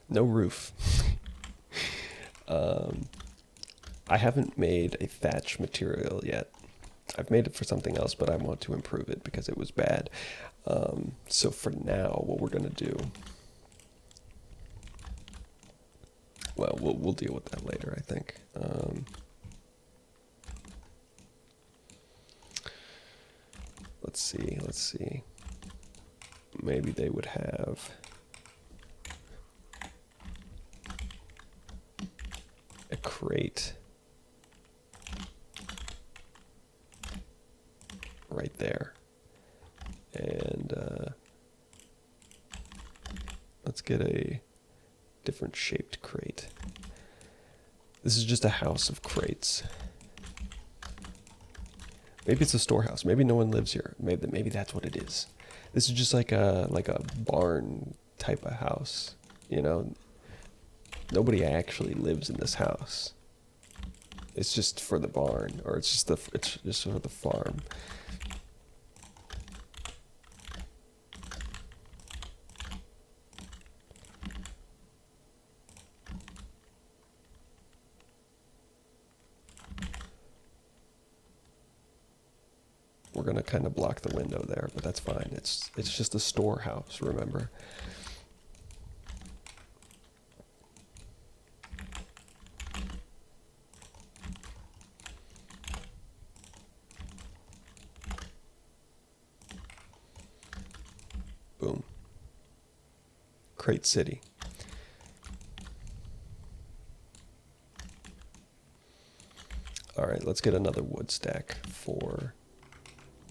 No roof. I haven't made a thatch material yet. I've made it for something else, but I want to improve it because it was bad. So for now, what we're going to do... Well, we'll deal with that later, I think. Let's see. Maybe they would have a crate right there. And let's get a different shaped crate. This is just a house of crates. Maybe it's a storehouse. Maybe no one lives here. Maybe that's what it is. This is just like a barn type of house. You know, nobody actually lives in this house. It's just for the barn, or it's just for the farm. We're gonna kind of block the window there, but that's fine. It's just a storehouse, remember? Boom. Crate City. All right, let's get another wood stack for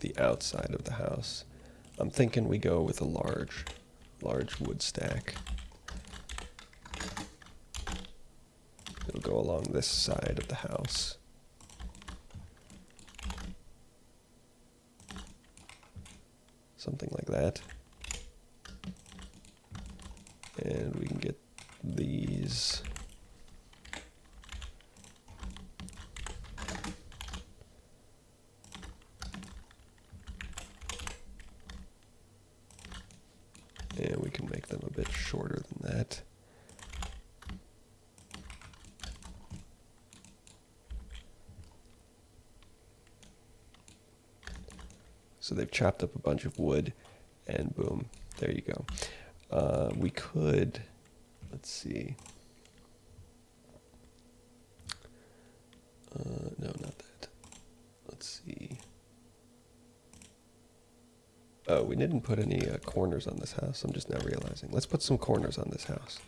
the outside of the house. I'm thinking we go with a large wood stack. It'll go along this side of the house. Something like that. And we can get these. And we can make them a bit shorter than that. So they've chopped up a bunch of wood, and boom, there you go. We could, let's see. No, not that. Let's see. Oh, we didn't put any corners on this house. I'm just now realizing. Let's put some corners on this house.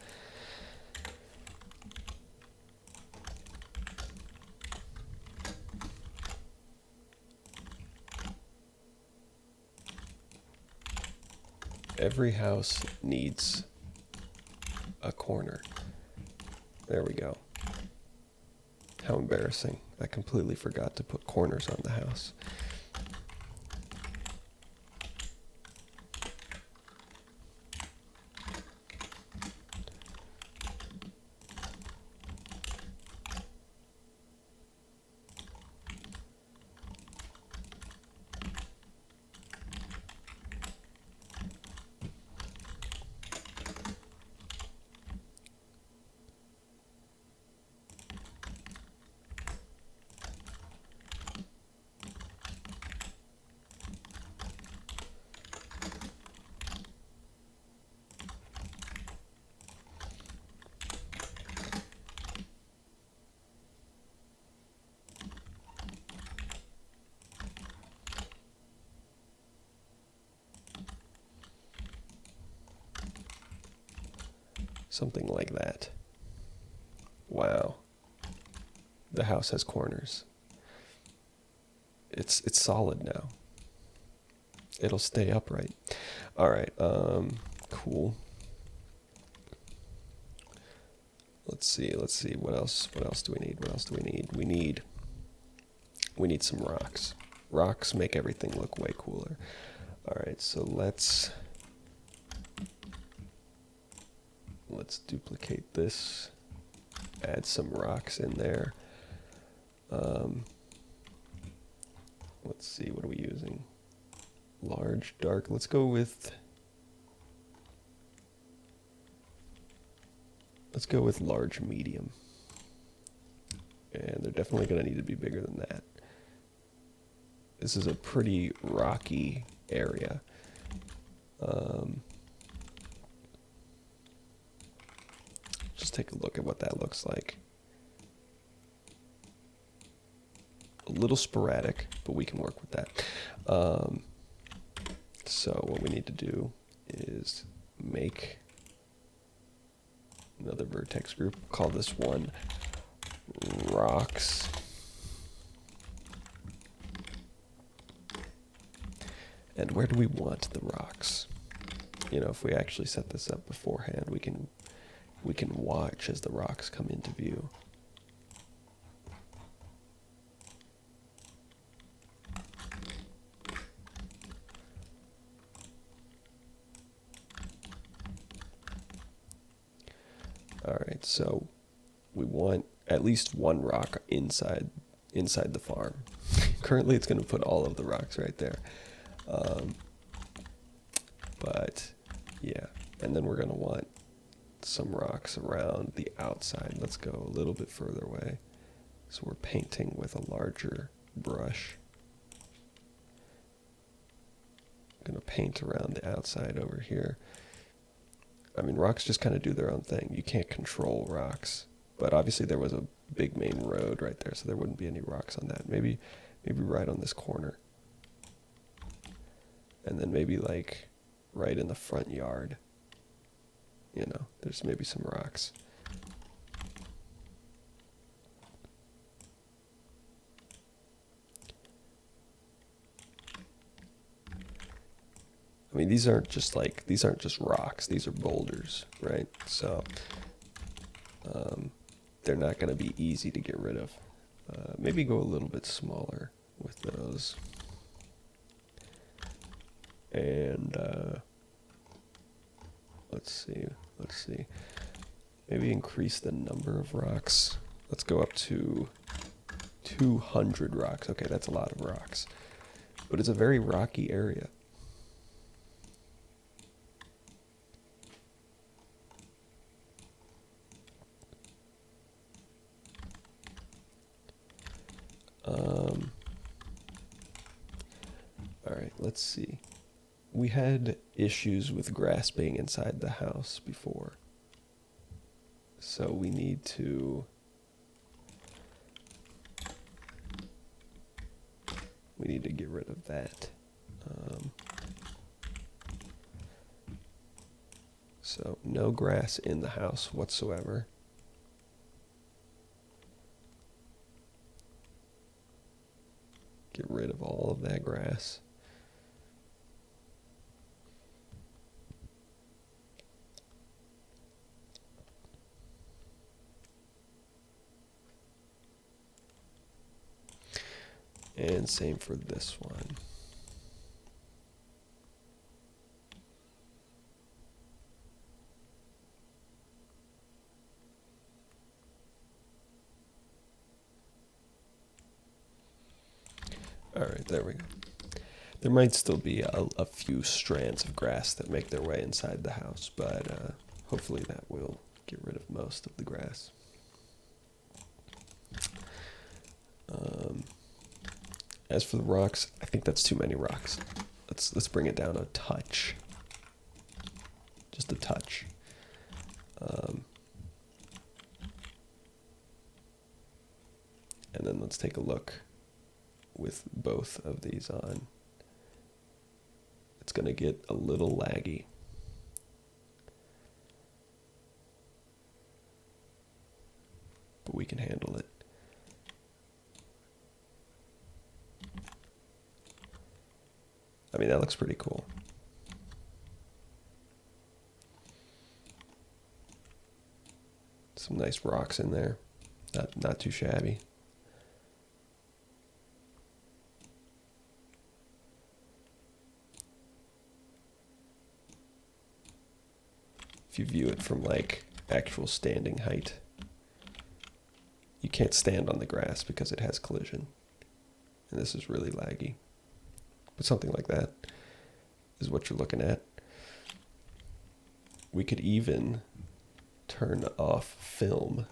Every house needs a corner. There we go. How embarrassing. I completely forgot to put corners on the house. Something like that. Wow. The house has corners. It's solid now. It'll stay upright. All right. Cool. Let's see. What else do we need? We need some rocks. Rocks make everything look way cooler. All right. So let's duplicate this. Add some rocks in there. Let's see, what are we using? Large, dark. Let's go with large, medium. And they're definitely going to need to be bigger than that. This is a pretty rocky area. Just take a look at what that looks like. A little sporadic, but we can work with that. So what we need to do is make another vertex group. Call this one rocks. And where do we want the rocks? You know, if we actually set this up beforehand, we can watch as the rocks come into view. All right, so we want at least one rock inside the farm. Currently, it's going to put all of the rocks right there. But yeah, and then we're going to want some rocks around the outside. Let's go a little bit further away. So we're painting with a larger brush. I'm going to paint around the outside over here. I mean, rocks just kind of do their own thing. You can't control rocks. But obviously there was a big main road right there, so there wouldn't be any rocks on that. Maybe right on this corner. And then maybe like right in the front yard. You know, there's maybe some rocks. I mean, these aren't just rocks. These are boulders, right? So they're not going to be easy to get rid of. Maybe go a little bit smaller with those. And let's see. Maybe increase the number of rocks. Let's go up to 200 rocks. Okay, that's a lot of rocks. But it's a very rocky area. All right, let's see. We had issues with grass being inside the house before. So we need to get rid of that. So no grass in the house whatsoever. Get rid of all of that grass. And same for this one. All right, there we go. There might still be a few strands of grass that make their way inside the house, but hopefully that will get rid of most of the grass. As for the rocks, I think that's too many rocks. Let's bring it down a touch. Just a touch. And then let's take a look with both of these on. It's going to get a little laggy. But we can handle it. I mean, that looks pretty cool. Some nice rocks in there. Not too shabby. If you view it from like actual standing height, you can't stand on the grass because it has collision. And this is really laggy. But something like that is what you're looking at. We could even turn off film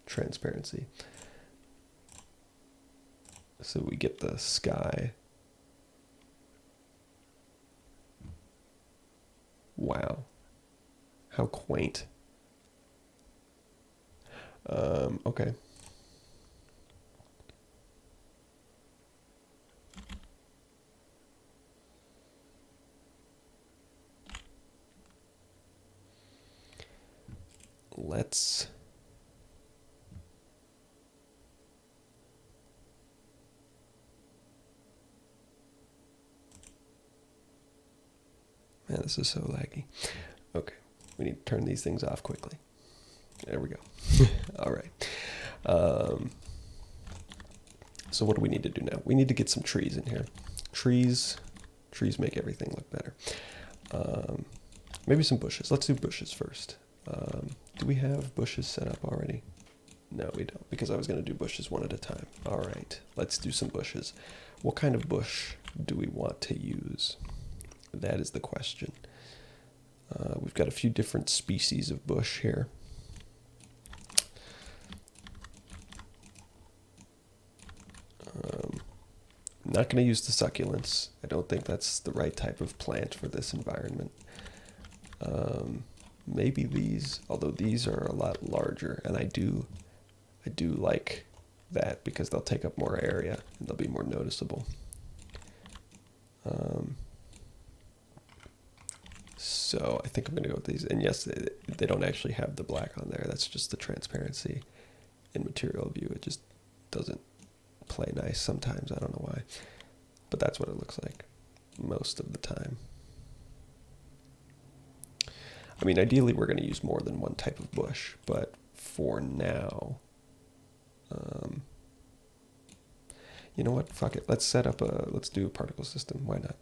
transparency. So we get the sky. Wow. How quaint. Okay. Let's Man, this is so laggy. Okay, we need to turn these things off quickly. There we go. All right. So what do we need to do now? We need to get some trees in here. Trees make everything look better. Maybe some bushes. Let's do bushes first. Do we have bushes set up already? No, we don't, because I was going to do bushes one at a time. All right, let's do some bushes. What kind of bush do we want to use? That is the question. We've got a few different species of bush here. Not going to use the succulents. I don't think that's the right type of plant for this environment. Maybe these, although these are a lot larger, and I do like that because they'll take up more area and they'll be more noticeable. So I think I'm going to go with these. And yes, they don't actually have the black on there. That's just the transparency in material view. It just doesn't play nice sometimes. I don't know why. But that's what it looks like most of the time. I mean, ideally we're going to use more than one type of bush, but for now, you know what? Fuck it. Let's do a particle system. Why not?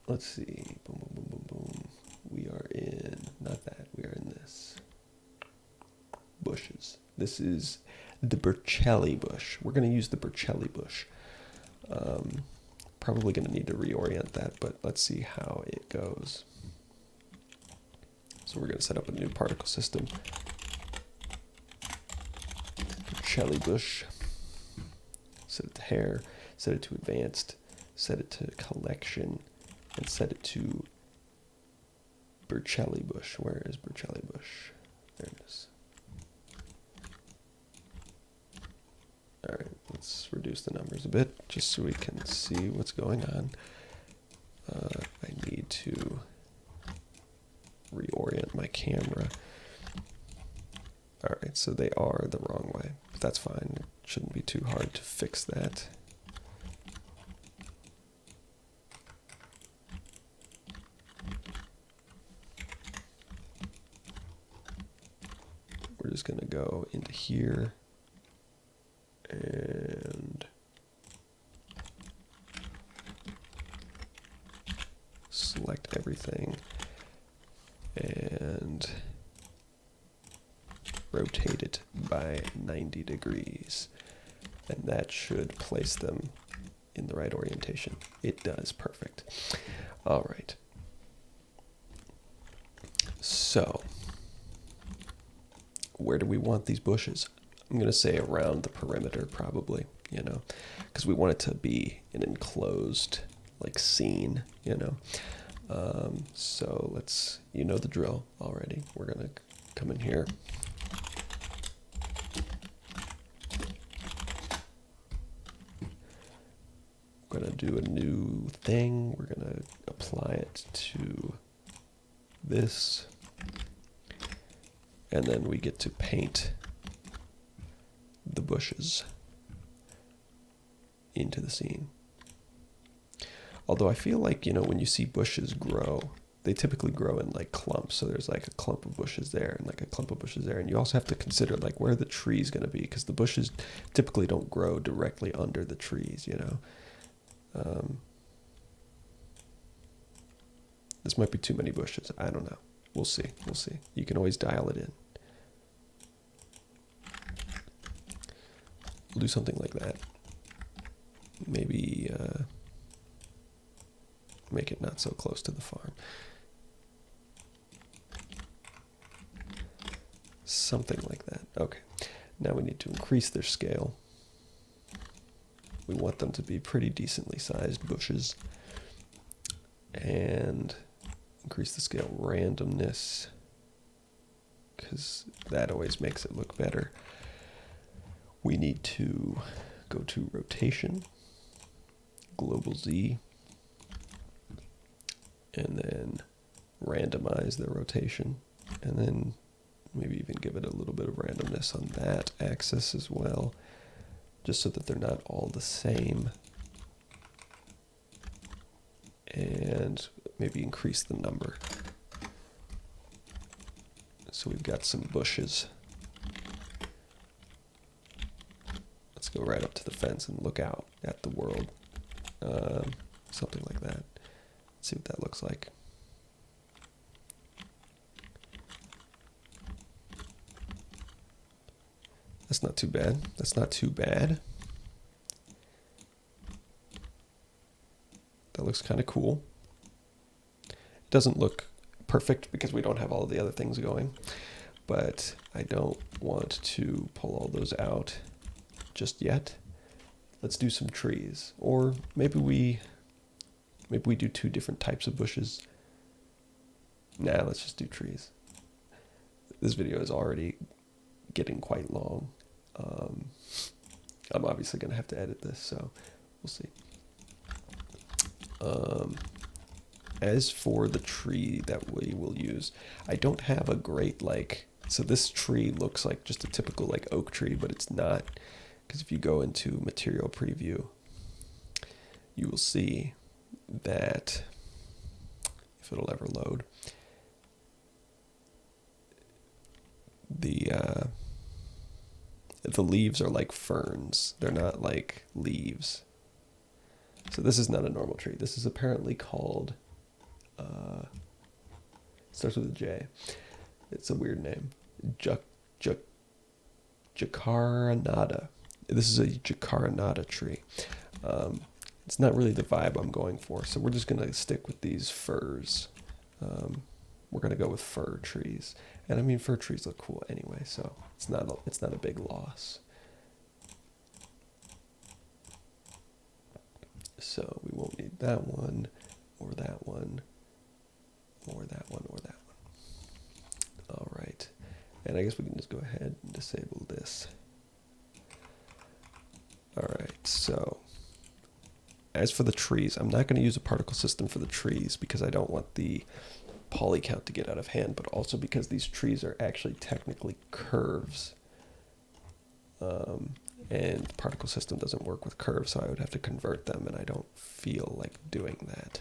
Let's see. Boom, boom, boom, boom, boom. We are in, not that, we are in this. Bushes. This is the Burchelli bush. We're going to use the Burchelli bush. Probably going to need to reorient that, but let's see how it goes. So we're going to set up a new particle system. Burchelli bush. Set it to hair, set it to advanced, set it to collection, and set it to Burchelli bush. Where is Burchelli bush? There it is. All right, let's reduce the numbers a bit just so we can see what's going on. I need to reorient my camera. All right, so they are the wrong way, but that's fine. It shouldn't be too hard to fix that. We're just gonna go into here and select everything and rotate it by 90 degrees. And that should place them in the right orientation. It does. Perfect. All right. So, where do we want these bushes? I'm going to say around the perimeter, probably, you know, because we want it to be an enclosed, like, scene, you know. So let's, you know the drill already. We're going to come in here. We're going to do a new thing. We're going to apply it to this. And then we get to paint the bushes into the scene. Although I feel like, you know, when you see bushes grow, they typically grow in like clumps. So there's like a clump of bushes there and like a clump of bushes there. And you also have to consider like where the tree's going to be, because the bushes typically don't grow directly under the trees, you know. This might be too many bushes. I don't know. We'll see. We'll see. You can always dial it in. We'll do something like that. Maybe make it not so close to the farm. Something like that. Okay. Now we need to increase their scale. We want them to be pretty decently sized bushes. And increase the scale randomness, because that always makes it look better. We need to go to rotation, global Z, and then randomize the rotation, and then maybe even give it a little bit of randomness on that axis as well, just so that they're not all the same. and maybe increase the number. So we've got some bushes. Let's go right up to the fence and look out at the world. Something like that. Let's see what that looks like. That's not too bad. That's not too bad. That looks kind of cool. It doesn't look perfect because we don't have all of the other things going, but I don't want to pull all those out just yet. Let's do some trees, or maybe we do two different types of bushes. Nah, let's just do trees. This video is already getting quite long. I'm obviously going to have to edit this, so we'll see. As for the tree that we will use, I don't have a great, so this tree looks like just a typical oak tree, but it's not, because if you go into material preview, you will see that, if it'll ever load, the leaves are like ferns. They're not like leaves. So this is not a normal tree. This is apparently called, starts with a J. It's a weird name. Jacaranada. This is a Jacaranada tree. It's not really the vibe I'm going for, so we're just going to stick with these firs. We're going to go with fir trees. And I mean, fir trees look cool anyway, so it's not a big loss. So we won't need that one, or that one, or that one, or that one. All right. And I guess we can just go ahead and disable this. All right, so as for the trees, I'm not going to use a particle system for the trees because I don't want the poly count to get out of hand, but also because these trees are actually technically curves. And the particle system doesn't work with curves, so I would have to convert them, and I don't feel like doing that.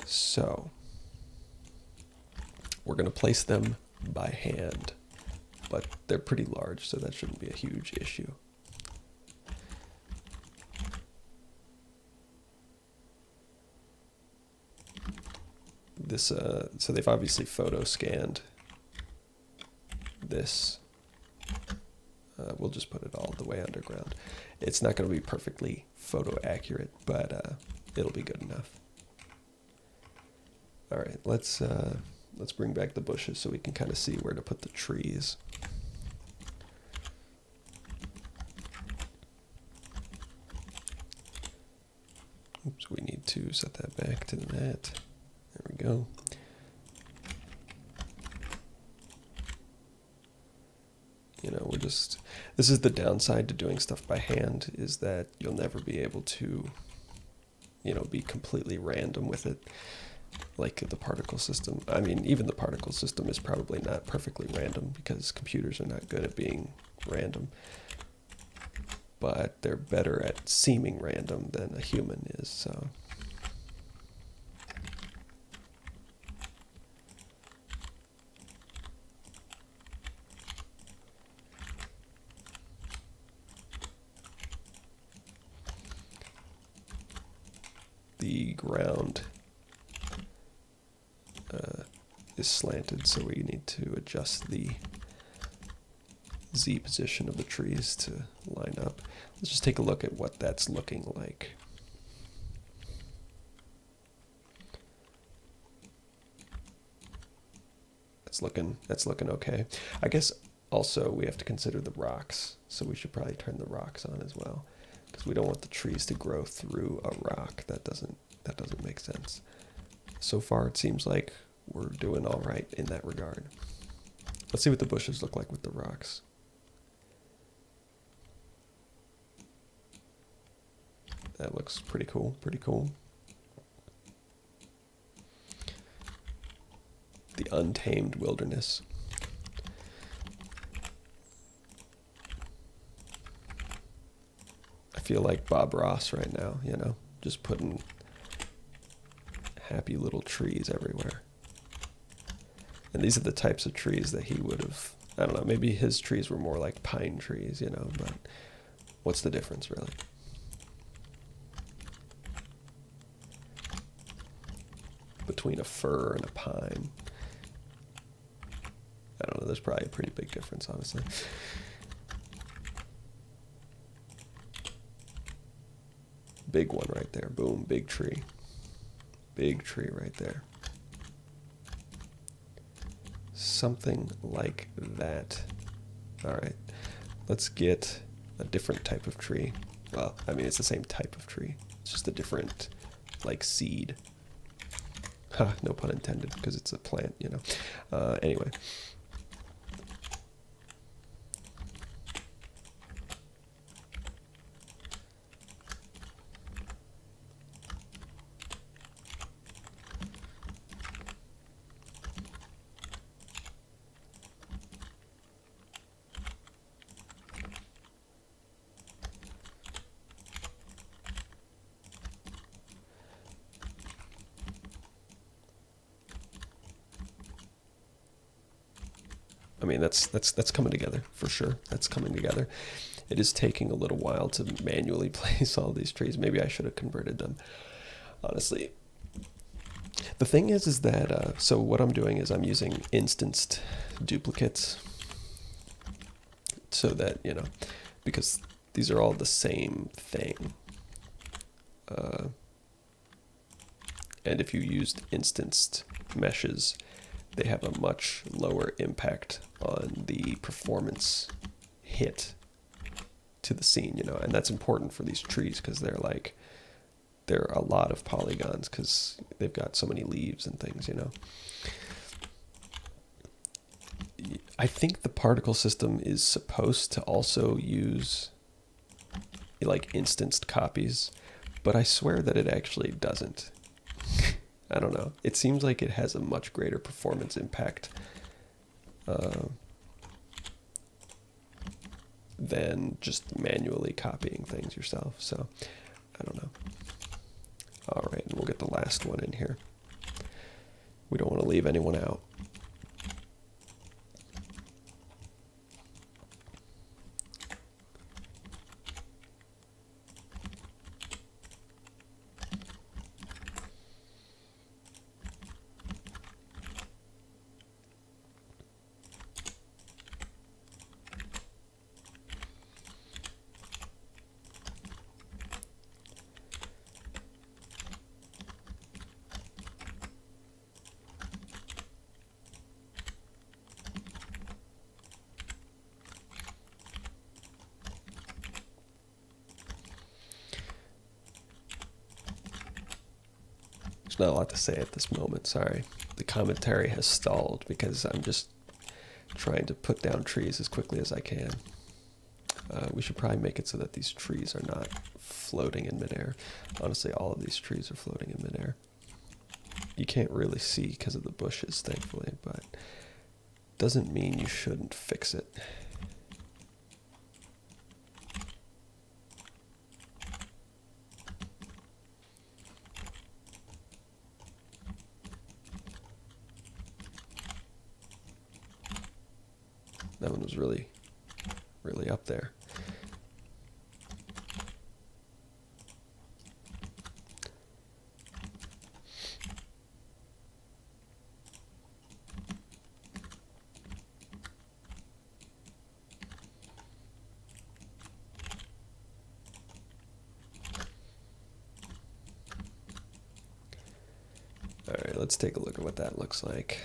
So we're going to place them by hand, but they're pretty large, so that shouldn't be a huge issue. This, so they've obviously photo scanned this. We'll just put it all the way underground. It's not going to be perfectly photo accurate, but it'll be good enough. All right, let's bring back the bushes so we can kind of see where to put the trees. Oops, we need to set that back to that. There we go. You know, this is the downside to doing stuff by hand, is that you'll never be able to, be completely random with it, like the particle system. I mean, even the particle system is probably not perfectly random because computers are not good at being random, but they're better at seeming random than a human is, so. The ground is slanted, so we need to adjust the Z position of the trees to line up. Let's just take a look at what that's looking like. That's looking okay. I guess also we have to consider the rocks, so we should probably turn the rocks on as well, because we don't want the trees to grow through a rock. That doesn't make sense. So far, it seems like we're doing all right in that regard. Let's see what the bushes look like with the rocks. That looks pretty cool, pretty cool. The untamed wilderness. I feel like Bob Ross right now, just putting happy little trees everywhere. And these are the types of trees that he would have, I don't know, maybe his trees were more like pine trees, you know, but what's the difference really? Between a fir and a pine. I don't know, there's probably a pretty big difference, honestly. Big one right there. Boom, big tree. Big tree right there. Something like that. All right, let's get a different type of tree. Well, I mean, it's the same type of tree. It's just a different, like, seed. Ha, no pun intended, because it's a plant, you know. Anyway. I mean, that's coming together for sure. That's coming together. It is taking a little while to manually place all these trees. Maybe I should have converted them, honestly. The thing is that, so what I'm doing is I'm using instanced duplicates so that, you know, because these are all the same thing. And if you used instanced meshes, they have a much lower impact on the performance hit to the scene, you know, and that's important for these trees because they're a lot of polygons because they've got so many leaves and things, you know. I think the particle system is supposed to also use like instanced copies, but I swear that it actually doesn't. I don't know. It seems like it has a much greater performance impact than just manually copying things yourself. So, I don't know. All right, and we'll get the last one in here. We don't want to leave anyone out. There's not a lot to say at this moment, sorry. The commentary has stalled because I'm just trying to put down trees as quickly as I can. We should probably make it so that these trees are not floating in midair. Honestly, all of these trees are floating in midair. You can't really see because of the bushes, thankfully, but doesn't mean you shouldn't fix it. That one was really, really up there. All right, let's take a look at what that looks like.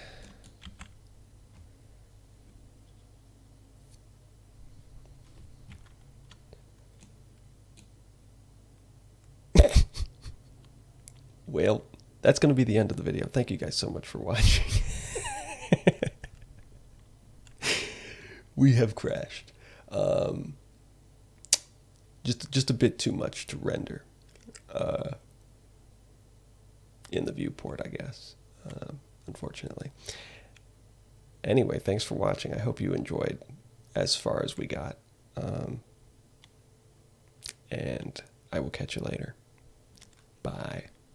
Well, that's going to be the end of the video. Thank you guys so much for watching. We have crashed. Just a bit too much to render in the viewport, I guess, unfortunately. Anyway, thanks for watching. I hope you enjoyed as far as we got. And I will catch you later.